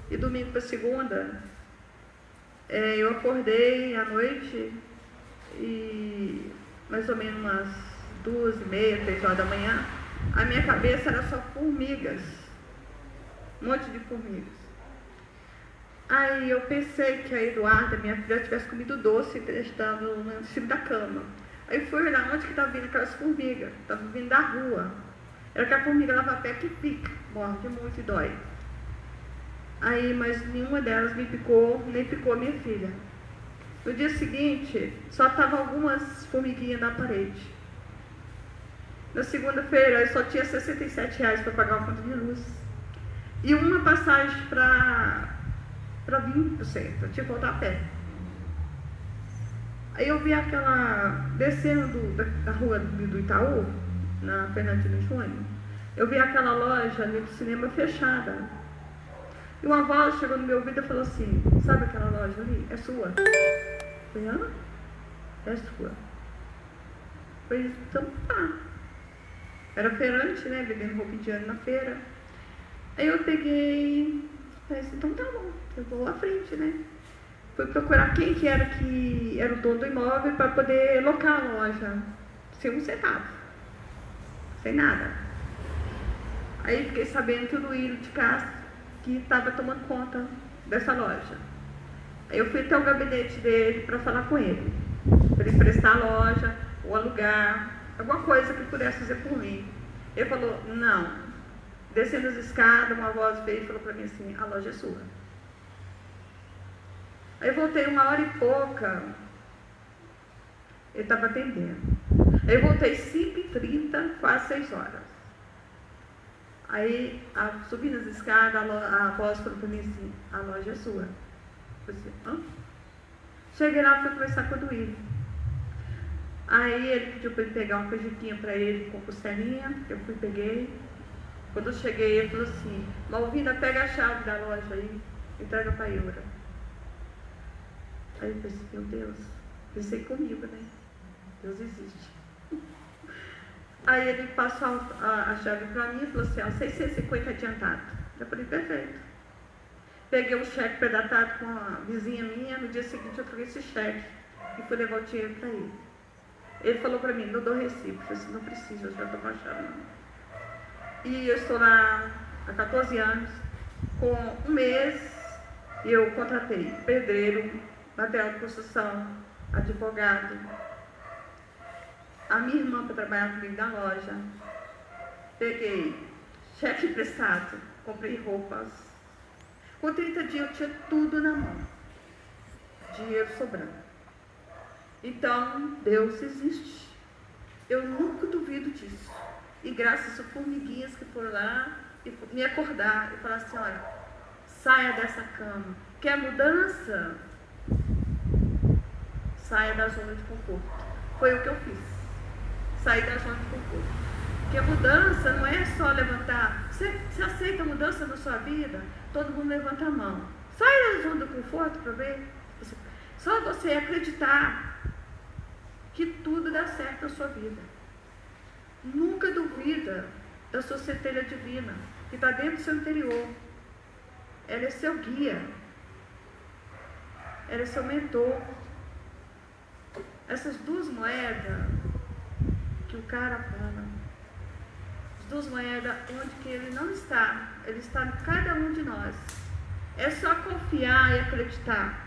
E domingo para segunda, eu acordei à noite e mais ou menos umas 2h30, 3 horas da manhã, A minha cabeça era só formigas. Um monte de formigas. Aí eu pensei que a Eduarda, minha filha, tivesse comido doce e estado em cima da cama. Aí fui olhar onde que estava vindo aquelas formigas. Estava vindo da rua. Era que a formiga lava pé que pica, morde muito e dói. Aí, mas nenhuma delas me picou, nem picou a minha filha. No dia seguinte, só estavam algumas formiguinhas na parede. Na segunda-feira, eu só tinha R$67 para pagar a conta de luz. E uma passagem para vir para o centro, eu tinha que voltar a pé. Aí eu vi aquela, descendo da rua do Itaú, na Fernandina Júnior, eu vi aquela loja ali do cinema fechada. E uma voz chegou no meu ouvido e falou assim, sabe aquela loja ali? É sua? Eu falei, hã? É sua. Eu falei, então tá. Era feirante, né? Vendendo roupa indiana na feira. Aí eu peguei, falei assim, então tá bom, eu vou à frente, né? Fui procurar quem que era o dono do imóvel para poder locar a loja. Sem um centavo. Sem nada. Aí fiquei sabendo que o Luílio de Castro que estava tomando conta dessa loja. Aí eu fui até o gabinete dele para falar com ele. Para ele emprestar a loja, ou alugar, alguma coisa que ele pudesse fazer por mim. Ele falou, não. Descendo as escadas, uma voz veio e falou para mim assim, a loja é sua. Aí eu voltei 1h e pouca, ele estava atendendo. Aí eu voltei 5h30, quase 6 horas. Aí, subindo as escadas, a voz falou para mim assim, a loja é sua. Eu falei assim, hã? Cheguei lá e fui conversar com o Duílio. Aí ele pediu para ele pegar uma canjiquinha para ele com costelinha, eu fui e peguei. Quando eu cheguei, ele falou assim, Malvina, pega a chave da loja aí, entrega para a Eura. Aí eu pensei, meu Deus, pensei comigo, né? Deus existe. Aí ele passou a chave para mim e falou assim, 650 adiantado. Eu falei, perfeito. Peguei um cheque predatado com a vizinha minha, no dia seguinte eu troquei esse cheque e fui levar o dinheiro para ele. Ele falou para mim, não dou recibo. Eu falei assim, não precisa, eu já estou com a chave. E eu estou lá há 14 anos, com um mês eu contratei pedreiro, material de construção, advogado, a minha irmã para trabalhar comigo na loja, peguei cheque emprestado, comprei roupas. Com 30 dias eu tinha tudo na mão, dinheiro sobrando. Então, Deus existe. Eu nunca duvido disso. E graças a formiguinhas que foram lá e me acordar e falar assim, olha, saia dessa cama. Quer mudança? Saia da zona de conforto. Foi o que eu fiz. Sair da zona de conforto. Porque a mudança não é só levantar. Você aceita a mudança na sua vida? Todo mundo levanta a mão. Sai da zona do conforto para ver. Só você acreditar que tudo dá certo na sua vida. Nunca duvida da sua centelha divina, que está dentro do seu interior. Ela é seu guia. Ela é seu mentor. Essas duas moedas que o cara fala, as duas moedas onde que ele não está, ele está em cada um de nós. É só confiar e acreditar.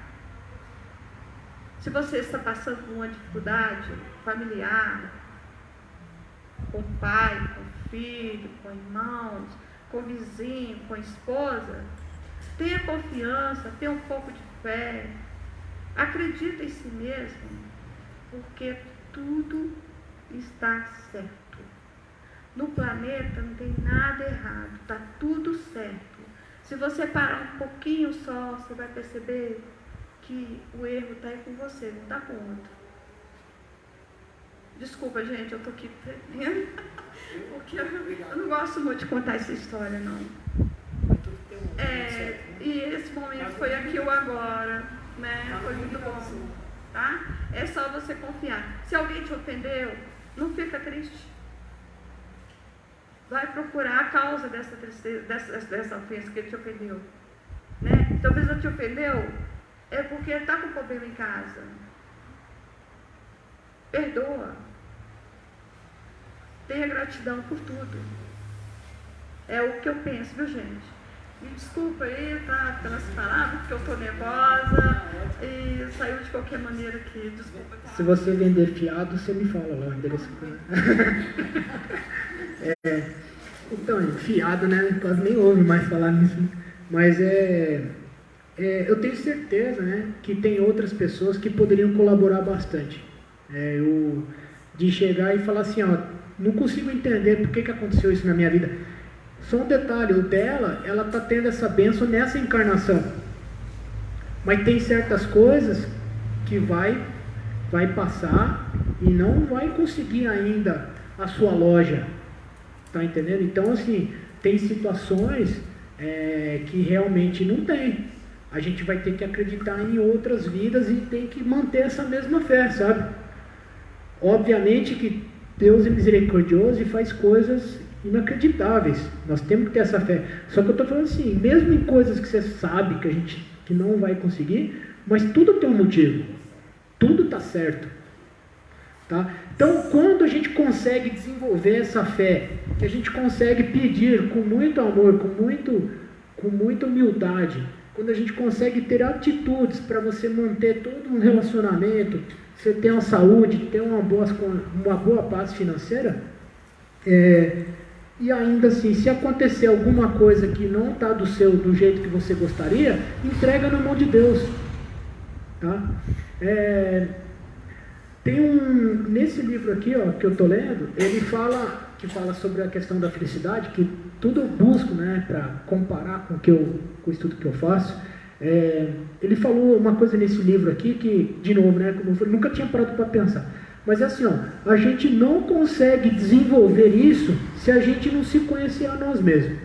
Se você está passando por uma dificuldade familiar, com pai, com filho, com irmãos, com vizinho, com esposa, tenha confiança, tenha um pouco de fé, acredita em si mesmo, porque tudo está certo. No planeta não tem nada errado, está tudo certo. Se você parar um pouquinho só, você vai perceber que o erro está aí com você, não está com o outro. Desculpa, gente, eu estou aqui porque eu não gosto muito de contar essa história, não. E esse momento foi aqui ou agora, né? Foi muito bom, tá? É só você confiar. Se alguém te ofendeu, não fica triste. Vai procurar a causa dessa tristeza, dessa ofensa que ele te ofendeu, né? Talvez ele te ofendeu, é porque está com problema em casa. Perdoa. tenha gratidão por tudo. É o que eu penso, viu, gente? Me desculpa aí, tá? Pelas palavras, porque eu tô nervosa e saiu de qualquer maneira aqui, desculpa. Tá? Se você vender fiado, você me fala lá o endereço. Então, fiado, né? Quase nem ouve mais falar nisso. Mas eu tenho certeza, né, que tem outras pessoas que poderiam colaborar bastante. De chegar e falar assim, ó, não consigo entender por que aconteceu isso na minha vida. Só um detalhe, o dela, ela está tendo essa bênção nessa encarnação. Mas tem certas coisas que vai passar e não vai conseguir ainda a sua loja. Tá entendendo? Então, assim, tem situações que realmente não tem. A gente vai ter que acreditar em outras vidas e tem que manter essa mesma fé, sabe? Obviamente que Deus é misericordioso e faz coisas inacreditáveis. Nós temos que ter essa fé. Só que eu estou falando assim, mesmo em coisas que você sabe que não vai conseguir, mas tudo tem um motivo. Tudo está certo. Tá? Então, quando a gente consegue desenvolver essa fé, que a gente consegue pedir com muito amor, com muita humildade, quando a gente consegue ter atitudes para você manter todo um relacionamento, você ter uma saúde, ter uma boa base financeira, e ainda assim, se acontecer alguma coisa que não está do jeito que você gostaria, entrega na mão de Deus. Tá? Nesse livro aqui, ó, que eu estou lendo, ele fala sobre a questão da felicidade, que tudo eu busco, né, para comparar com o estudo que eu faço. Ele falou uma coisa nesse livro aqui que, de novo, né, como eu nunca tinha parado para pensar. Mas é assim, ó, a gente não consegue desenvolver isso se a gente não se conhecer a nós mesmos.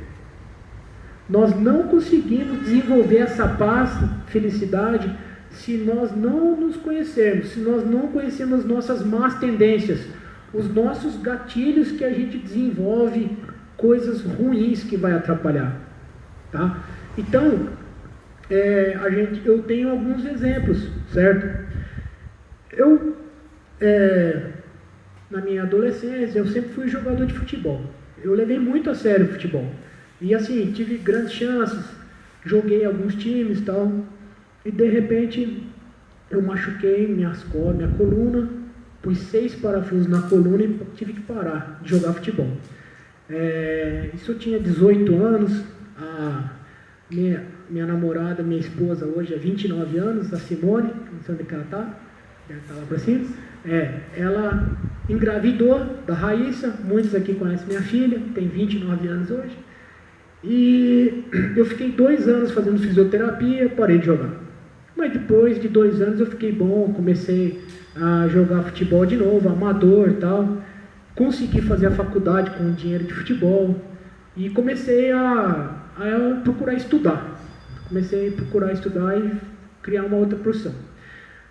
Nós não conseguimos desenvolver essa paz, felicidade, se nós não nos conhecermos, se nós não conhecermos nossas más tendências, os nossos gatilhos que a gente desenvolve, coisas ruins que vai atrapalhar. Tá? Então, eu tenho alguns exemplos, certo? Na minha adolescência, eu sempre fui jogador de futebol. Eu levei muito a sério o futebol. E assim, tive grandes chances, joguei alguns times e tal. E de repente, eu machuquei minha coluna, pus 6 parafusos na coluna e tive que parar de jogar futebol. Isso eu tinha 18 anos, minha namorada, minha esposa hoje é 29 anos, a Simone, não sei onde que ela está, deve estar lá para cima. Ela engravidou da Raíssa, muitos aqui conhecem minha filha, tem 29 anos hoje. E eu fiquei 2 anos fazendo fisioterapia, parei de jogar. Mas depois de 2 anos eu fiquei bom, comecei a jogar futebol de novo, amador e tal. Consegui fazer a faculdade com dinheiro de futebol e comecei a procurar estudar. Comecei a procurar estudar e criar uma outra profissão.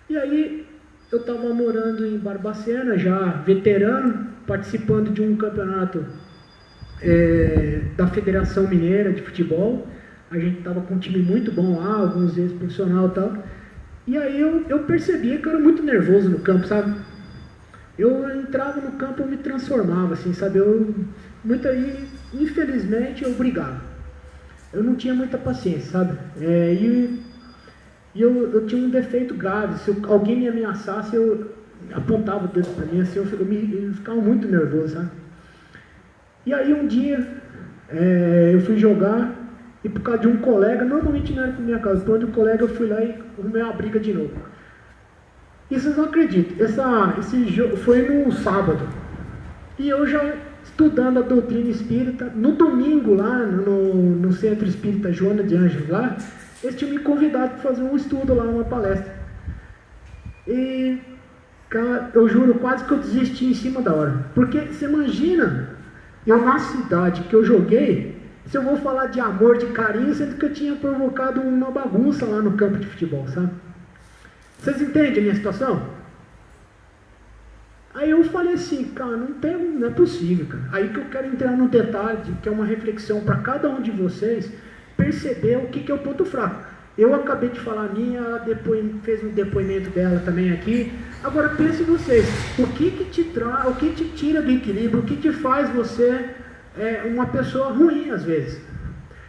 E aí eu estava morando em Barbacena, já veterano, participando de um campeonato da Federação Mineira de Futebol. A gente estava com um time muito bom lá, alguns ex-profissional e tal. E aí eu percebia que eu era muito nervoso no campo, sabe? Eu entrava no campo, eu me transformava, assim, sabe? Infelizmente, eu brigava. Eu não tinha muita paciência, sabe? E eu tinha um defeito grave. Se alguém me ameaçasse, eu apontava o dedo para mim, assim, eu ficava muito nervoso, sabe? E aí um dia, eu fui jogar, e por causa de um colega, normalmente não era por minha causa, por causa de um colega eu fui lá e arrumei uma briga de novo. E vocês não acreditam, esse jogo foi no sábado. E eu já estudando a doutrina espírita, no domingo lá no Centro Espírita Joana de Ângeles lá, eles tinham me convidado para fazer um estudo lá, uma palestra. E, cara, eu juro, quase que eu desisti em cima da hora. Porque você imagina, eu na cidade que eu joguei, se eu vou falar de amor, de carinho, sendo que eu tinha provocado uma bagunça lá no campo de futebol, sabe? Vocês entendem a minha situação? Aí eu falei assim, cara, não é possível, cara. Aí que eu quero entrar no detalhe, que é uma reflexão para cada um de vocês, perceber o que é o ponto fraco. Eu acabei de falar a minha, ela fez um depoimento dela também aqui. Agora pense vocês, o que te tira do equilíbrio, o que te faz você uma pessoa ruim às vezes?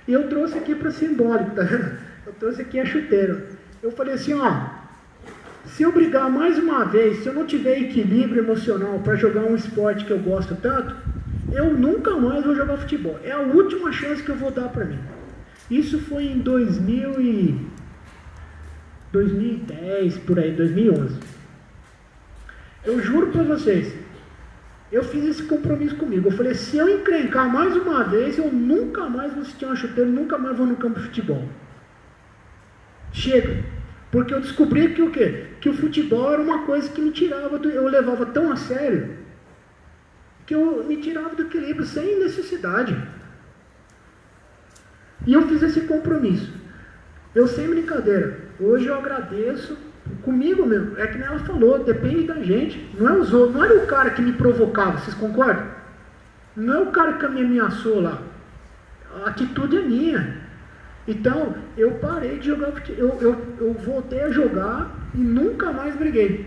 E eu trouxe aqui para simbólico, tá vendo? Eu trouxe aqui a chuteira. Eu falei assim, ó, se eu brigar mais uma vez, se eu não tiver equilíbrio emocional para jogar um esporte que eu gosto tanto, eu nunca mais vou jogar futebol. É a última chance que eu vou dar para mim. Isso foi em 2010, por aí, 2011. Eu juro para vocês, eu fiz esse compromisso comigo. Eu falei, se eu encrencar mais uma vez, eu nunca mais vou assistir uma chuteira, nunca mais vou no campo de futebol. Chega. Porque eu descobri que o quê? Que o futebol era uma coisa que me tirava eu levava tão a sério, que eu me tirava do equilíbrio sem necessidade. E eu fiz esse compromisso. Eu, sem brincadeira, hoje eu agradeço comigo mesmo. É que nem ela falou, depende da gente. Não é os outros, não era o cara que me provocava, vocês concordam? Não é o cara que me ameaçou lá. A atitude é minha. Então, eu parei de jogar, eu voltei a jogar e nunca mais briguei.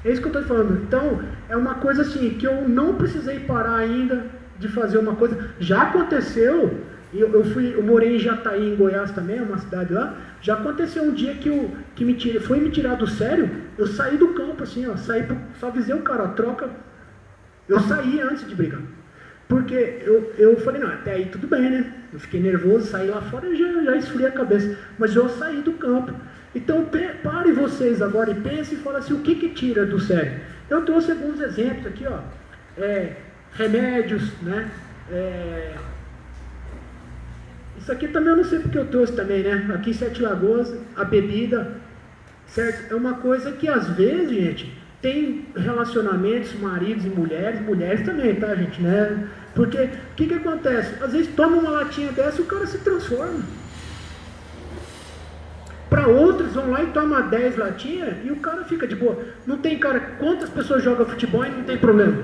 É isso que eu estou falando. Então, é uma coisa assim, que eu não precisei parar ainda de fazer uma coisa. Já aconteceu. Eu morei em Jataí, em Goiás também, uma cidade lá. Já aconteceu um dia que foi me tirar do sério. Eu saí do campo assim, ó, só avisei o cara, ó, troca. Eu saí antes de brigar. Porque eu falei, não, até aí tudo bem, né? Eu fiquei nervoso, saí lá fora e já esfriei a cabeça. Mas eu saí do campo. Então parem vocês agora e pensem e falem assim, o que tira do sério? Eu trouxe alguns exemplos aqui, ó. Remédios, né? Isso aqui também eu não sei porque eu trouxe também, né? Aqui em Sete Lagoas, a bebida, certo? É uma coisa que às vezes, gente, tem relacionamentos, maridos e mulheres também, tá, gente, né? Porque, o que acontece? Às vezes toma uma latinha dessa e o cara se transforma. Para outros, vão lá e tomam 10 latinhas e o cara fica de boa. Não tem cara, quantas pessoas jogam futebol e não tem problema?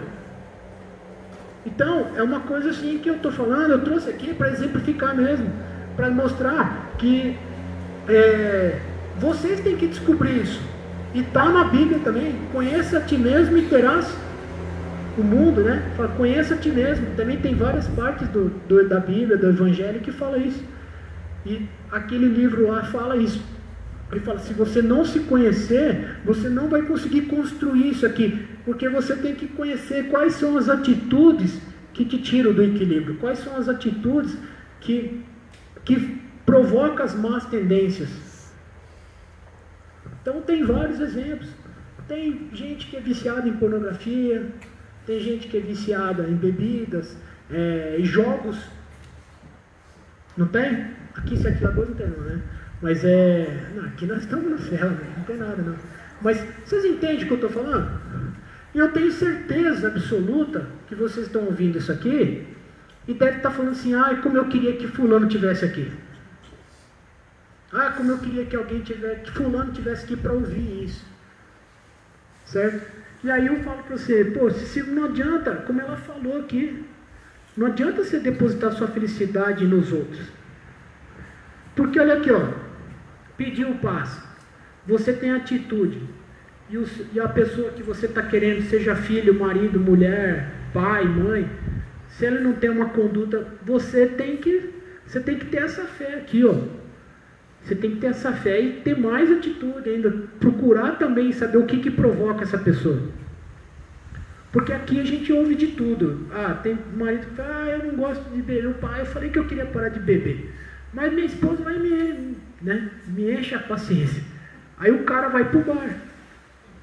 Então, é uma coisa assim que eu estou falando, eu trouxe aqui para exemplificar mesmo, para mostrar que vocês têm que descobrir isso. E está na Bíblia também, conheça a ti mesmo e terás o mundo, né? Fala, conheça a ti mesmo. Também tem várias partes da Bíblia, do Evangelho que fala isso. E aquele livro lá fala isso. Ele fala, se você não se conhecer, você não vai conseguir construir isso aqui. Porque você tem que conhecer quais são as atitudes que te tiram do equilíbrio. Quais são as atitudes que provocam as más tendências. Então tem vários exemplos. Tem gente que é viciada em pornografia, tem gente que é viciada em bebidas, em jogos. Não tem? Aqui em Sete Lagoas não tem não, né? Mas não, aqui nós estamos no céu, né? Não tem nada não. Mas vocês entendem o que eu estou falando? E eu tenho certeza absoluta que vocês estão ouvindo isso aqui e devem estar falando assim, como eu queria que fulano tivesse aqui. Como eu queria que fulano tivesse aqui para ouvir isso. Certo? E aí eu falo para você, se não adianta, como ela falou aqui, não adianta você depositar sua felicidade nos outros. Porque olha aqui, ó, pediu paz, você tem atitude, e a pessoa que você está querendo, seja filho, marido, mulher, pai, mãe, se ele não tem uma conduta, você tem que ter essa fé aqui, ó. Você tem que ter essa fé e ter mais atitude ainda, procurar também saber o que provoca essa pessoa. Porque aqui a gente ouve de tudo. Tem marido que fala, eu não gosto de beber. Eu falei que eu queria parar de beber. Mas minha esposa vai me enche a paciência. Aí o cara vai pro bar.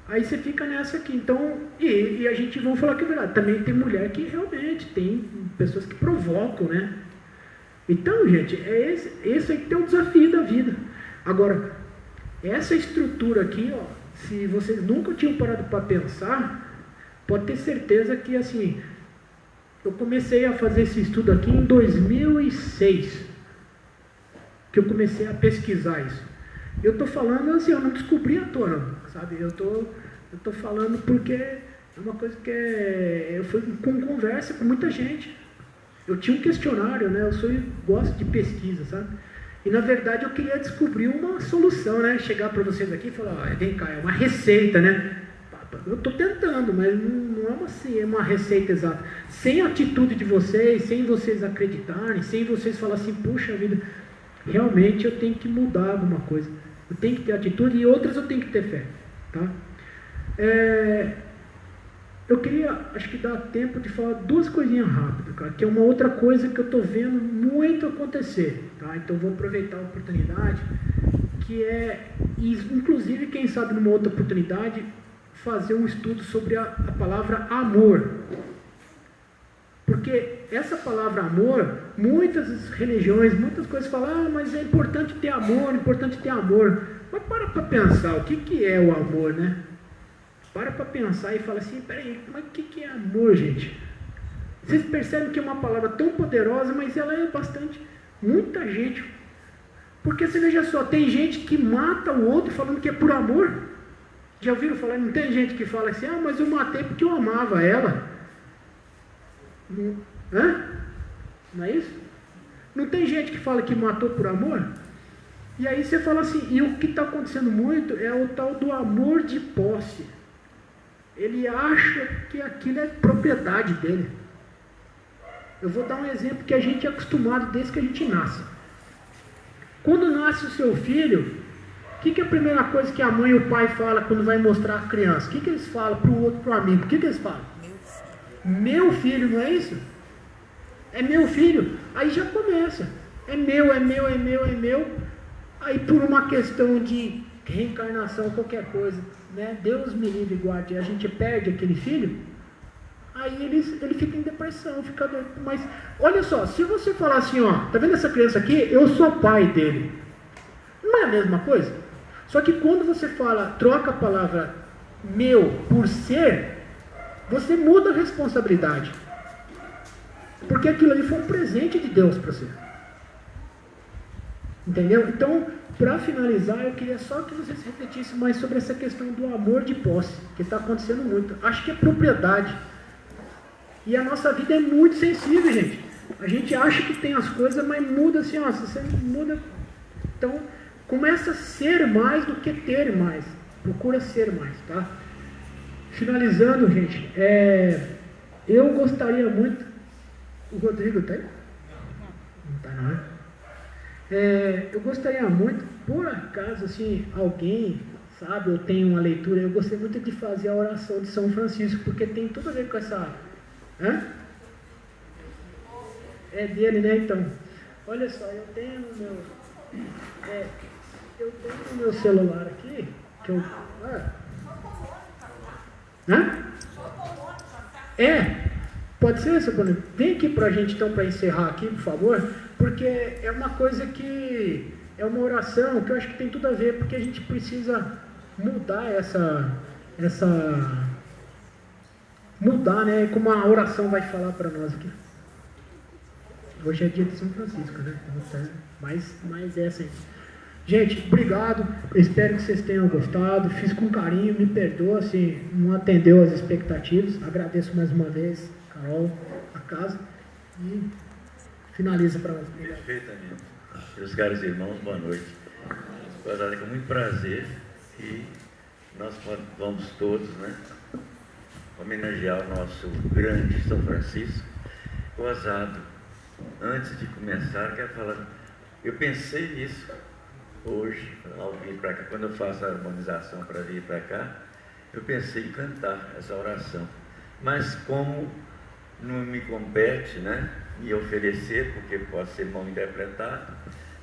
Aí você fica nessa aqui. Então, e a gente vai falar que é verdade. Também tem mulher que realmente tem pessoas que provocam, né? Então, gente, esse aí que tem o desafio da vida. Agora, essa estrutura aqui, ó, se vocês nunca tinham parado para pensar, pode ter certeza que, assim, eu comecei a fazer esse estudo aqui em 2006, que eu comecei a pesquisar isso. Eu estou falando assim, eu não descobri à toa, sabe? Eu tô falando porque é uma coisa que eu fui com conversa com muita gente. Eu tinha um questionário, né? Eu gosto de pesquisa, sabe? E na verdade eu queria descobrir uma solução, né? Chegar para vocês aqui e falar, ó, vem cá, é uma receita, né? Eu estou tentando, mas não é uma receita exata. Sem a atitude de vocês, sem vocês acreditarem, sem vocês falarem assim, puxa vida, realmente eu tenho que mudar alguma coisa. Eu tenho que ter atitude e outras eu tenho que ter fé. Tá? Eu queria, acho que dá tempo de falar duas coisinhas rápidas, cara, que é uma outra coisa que eu estou vendo muito acontecer. Tá? Então vou aproveitar a oportunidade, que é, inclusive, quem sabe numa outra oportunidade, fazer um estudo sobre a palavra amor. Porque essa palavra amor, muitas religiões, muitas coisas falam, mas é importante ter amor, importante ter amor. Mas para pensar, o que é o amor, né? Para pensar e fala assim, peraí, mas o que é amor, gente? Vocês percebem que é uma palavra tão poderosa, mas ela é bastante, muita gente. Porque você veja só, tem gente que mata o outro falando que é por amor. Já ouviram falar? Não tem gente que fala assim, mas eu matei porque eu amava ela. Não é isso? Não tem gente que fala que matou por amor? E aí você fala assim, e o que está acontecendo muito é o tal do amor de posse. Ele acha que aquilo é propriedade dele. Eu vou dar um exemplo que a gente é acostumado desde que a gente nasce. Quando nasce o seu filho, o que é a primeira coisa que a mãe e o pai falam quando vai mostrar a criança? O que eles falam para o outro, para o amigo? O que eles falam? Meu filho, não é isso? É meu filho. Aí já começa. É meu, é meu, é meu, é meu. Aí por uma questão de reencarnação, qualquer coisa, né? Deus me livre e guarde, a gente perde aquele filho, aí ele fica em depressão, fica doido. Mas olha só, se você falar assim, ó, tá vendo essa criança aqui? Eu sou pai dele. Não é a mesma coisa? Só que quando você troca a palavra meu por ser, você muda a responsabilidade. Porque aquilo ali foi um presente de Deus para você. Entendeu? Então, para finalizar, eu queria só que vocês refletissem mais sobre essa questão do amor de posse, que está acontecendo muito. Acho que é propriedade. E a nossa vida é muito sensível, gente. A gente acha que tem as coisas, mas muda assim, ó, você muda. Então, começa a ser mais do que ter mais. Procura ser mais, tá? Finalizando, gente, eu gostaria muito... O Rodrigo tá aí? Não tá, não, né? Eu gostaria muito, por acaso, assim, alguém, sabe, eu tenho uma leitura, eu gostaria muito de fazer a oração de São Francisco, porque tem tudo a ver com essa... É dele, né? Então, olha só, eu tenho no meu celular aqui, que eu... Pode ser, seu Bruno? Vem aqui pra gente, então, para encerrar aqui, por favor, porque é uma coisa que... É uma oração que eu acho que tem tudo a ver, porque a gente precisa mudar mudar, né? Como a oração vai falar para nós aqui. Hoje é dia de São Francisco, né? Então, mais essa aí. Gente, obrigado. Eu espero que vocês tenham gostado. Fiz com carinho, me perdoa se não atendeu às expectativas. Agradeço mais uma vez, Carol, a casa. E finaliza para nós. Perfeitamente. Meus caros irmãos, boa noite. É com muito prazer que nós vamos todos, né, homenagear o nosso grande São Francisco. Gozado, antes de começar, quero falar, eu pensei nisso hoje, ao vir para cá, quando eu faço a harmonização para vir para cá, eu pensei em cantar essa oração, mas como não me compete, né, me oferecer, porque pode ser mal interpretado,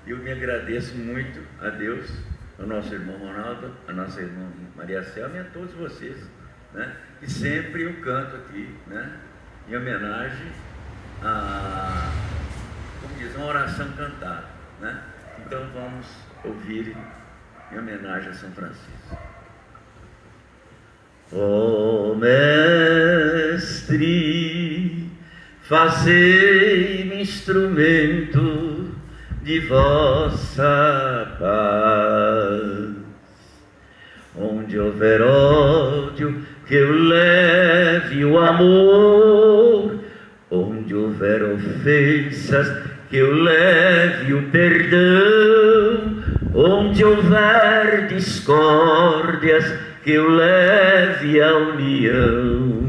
eu me agradeço muito a Deus, ao nosso irmão Ronaldo, a nossa irmã Maria Selma e a todos vocês, né, e sempre eu canto aqui, né, em homenagem a, como diz, uma oração cantada, né? Então vamos ouvir em homenagem a São Francisco. Ó Mestre, fazei-me instrumento de vossa paz. Onde houver ódio, que eu leve o amor. Onde houver ofensas, que eu leve o perdão. Onde houver discórdias, que eu leve a união.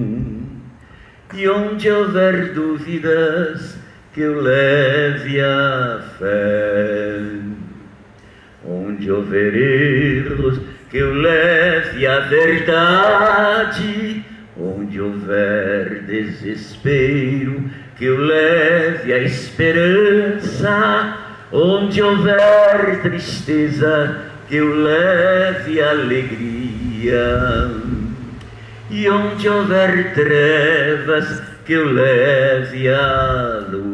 E onde houver dúvidas, que eu leve a fé. Onde houver erros, que eu leve a verdade. Onde houver desespero, que eu leve a esperança. Onde houver tristeza, que eu leve a alegria. E onde houver trevas, que eu leve a luz.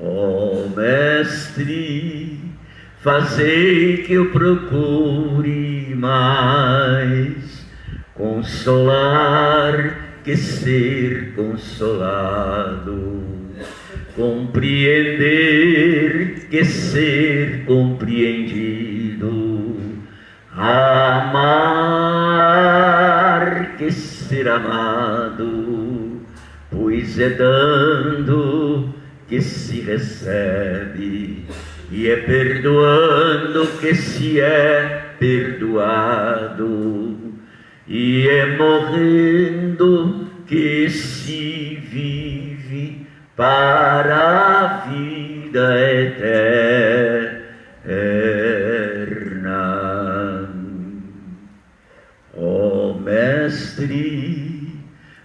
Ó Mestre, fazei que eu procure mais consolar que ser consolado, compreender que ser compreendido, amar que ser amado, pois é dando que se recebe, e é perdoando que se é perdoado, e é morrendo que se vive para a vida eterna. Ó Mestre,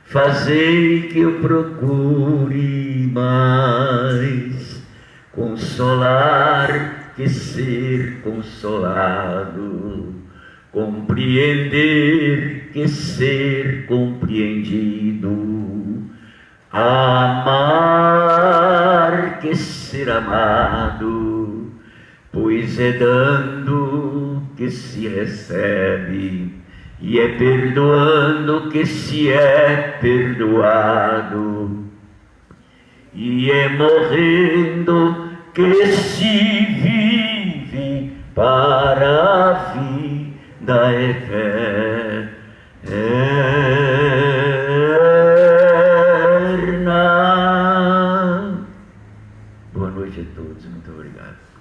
fazei que eu procure mais consolar que ser consolado, compreender que ser compreendido, amar que ser amado, pois é dando que se recebe, e é perdoando que se é perdoado, e é morrendo que se vive para a vida eterna. Boa noite a todos, muito obrigado.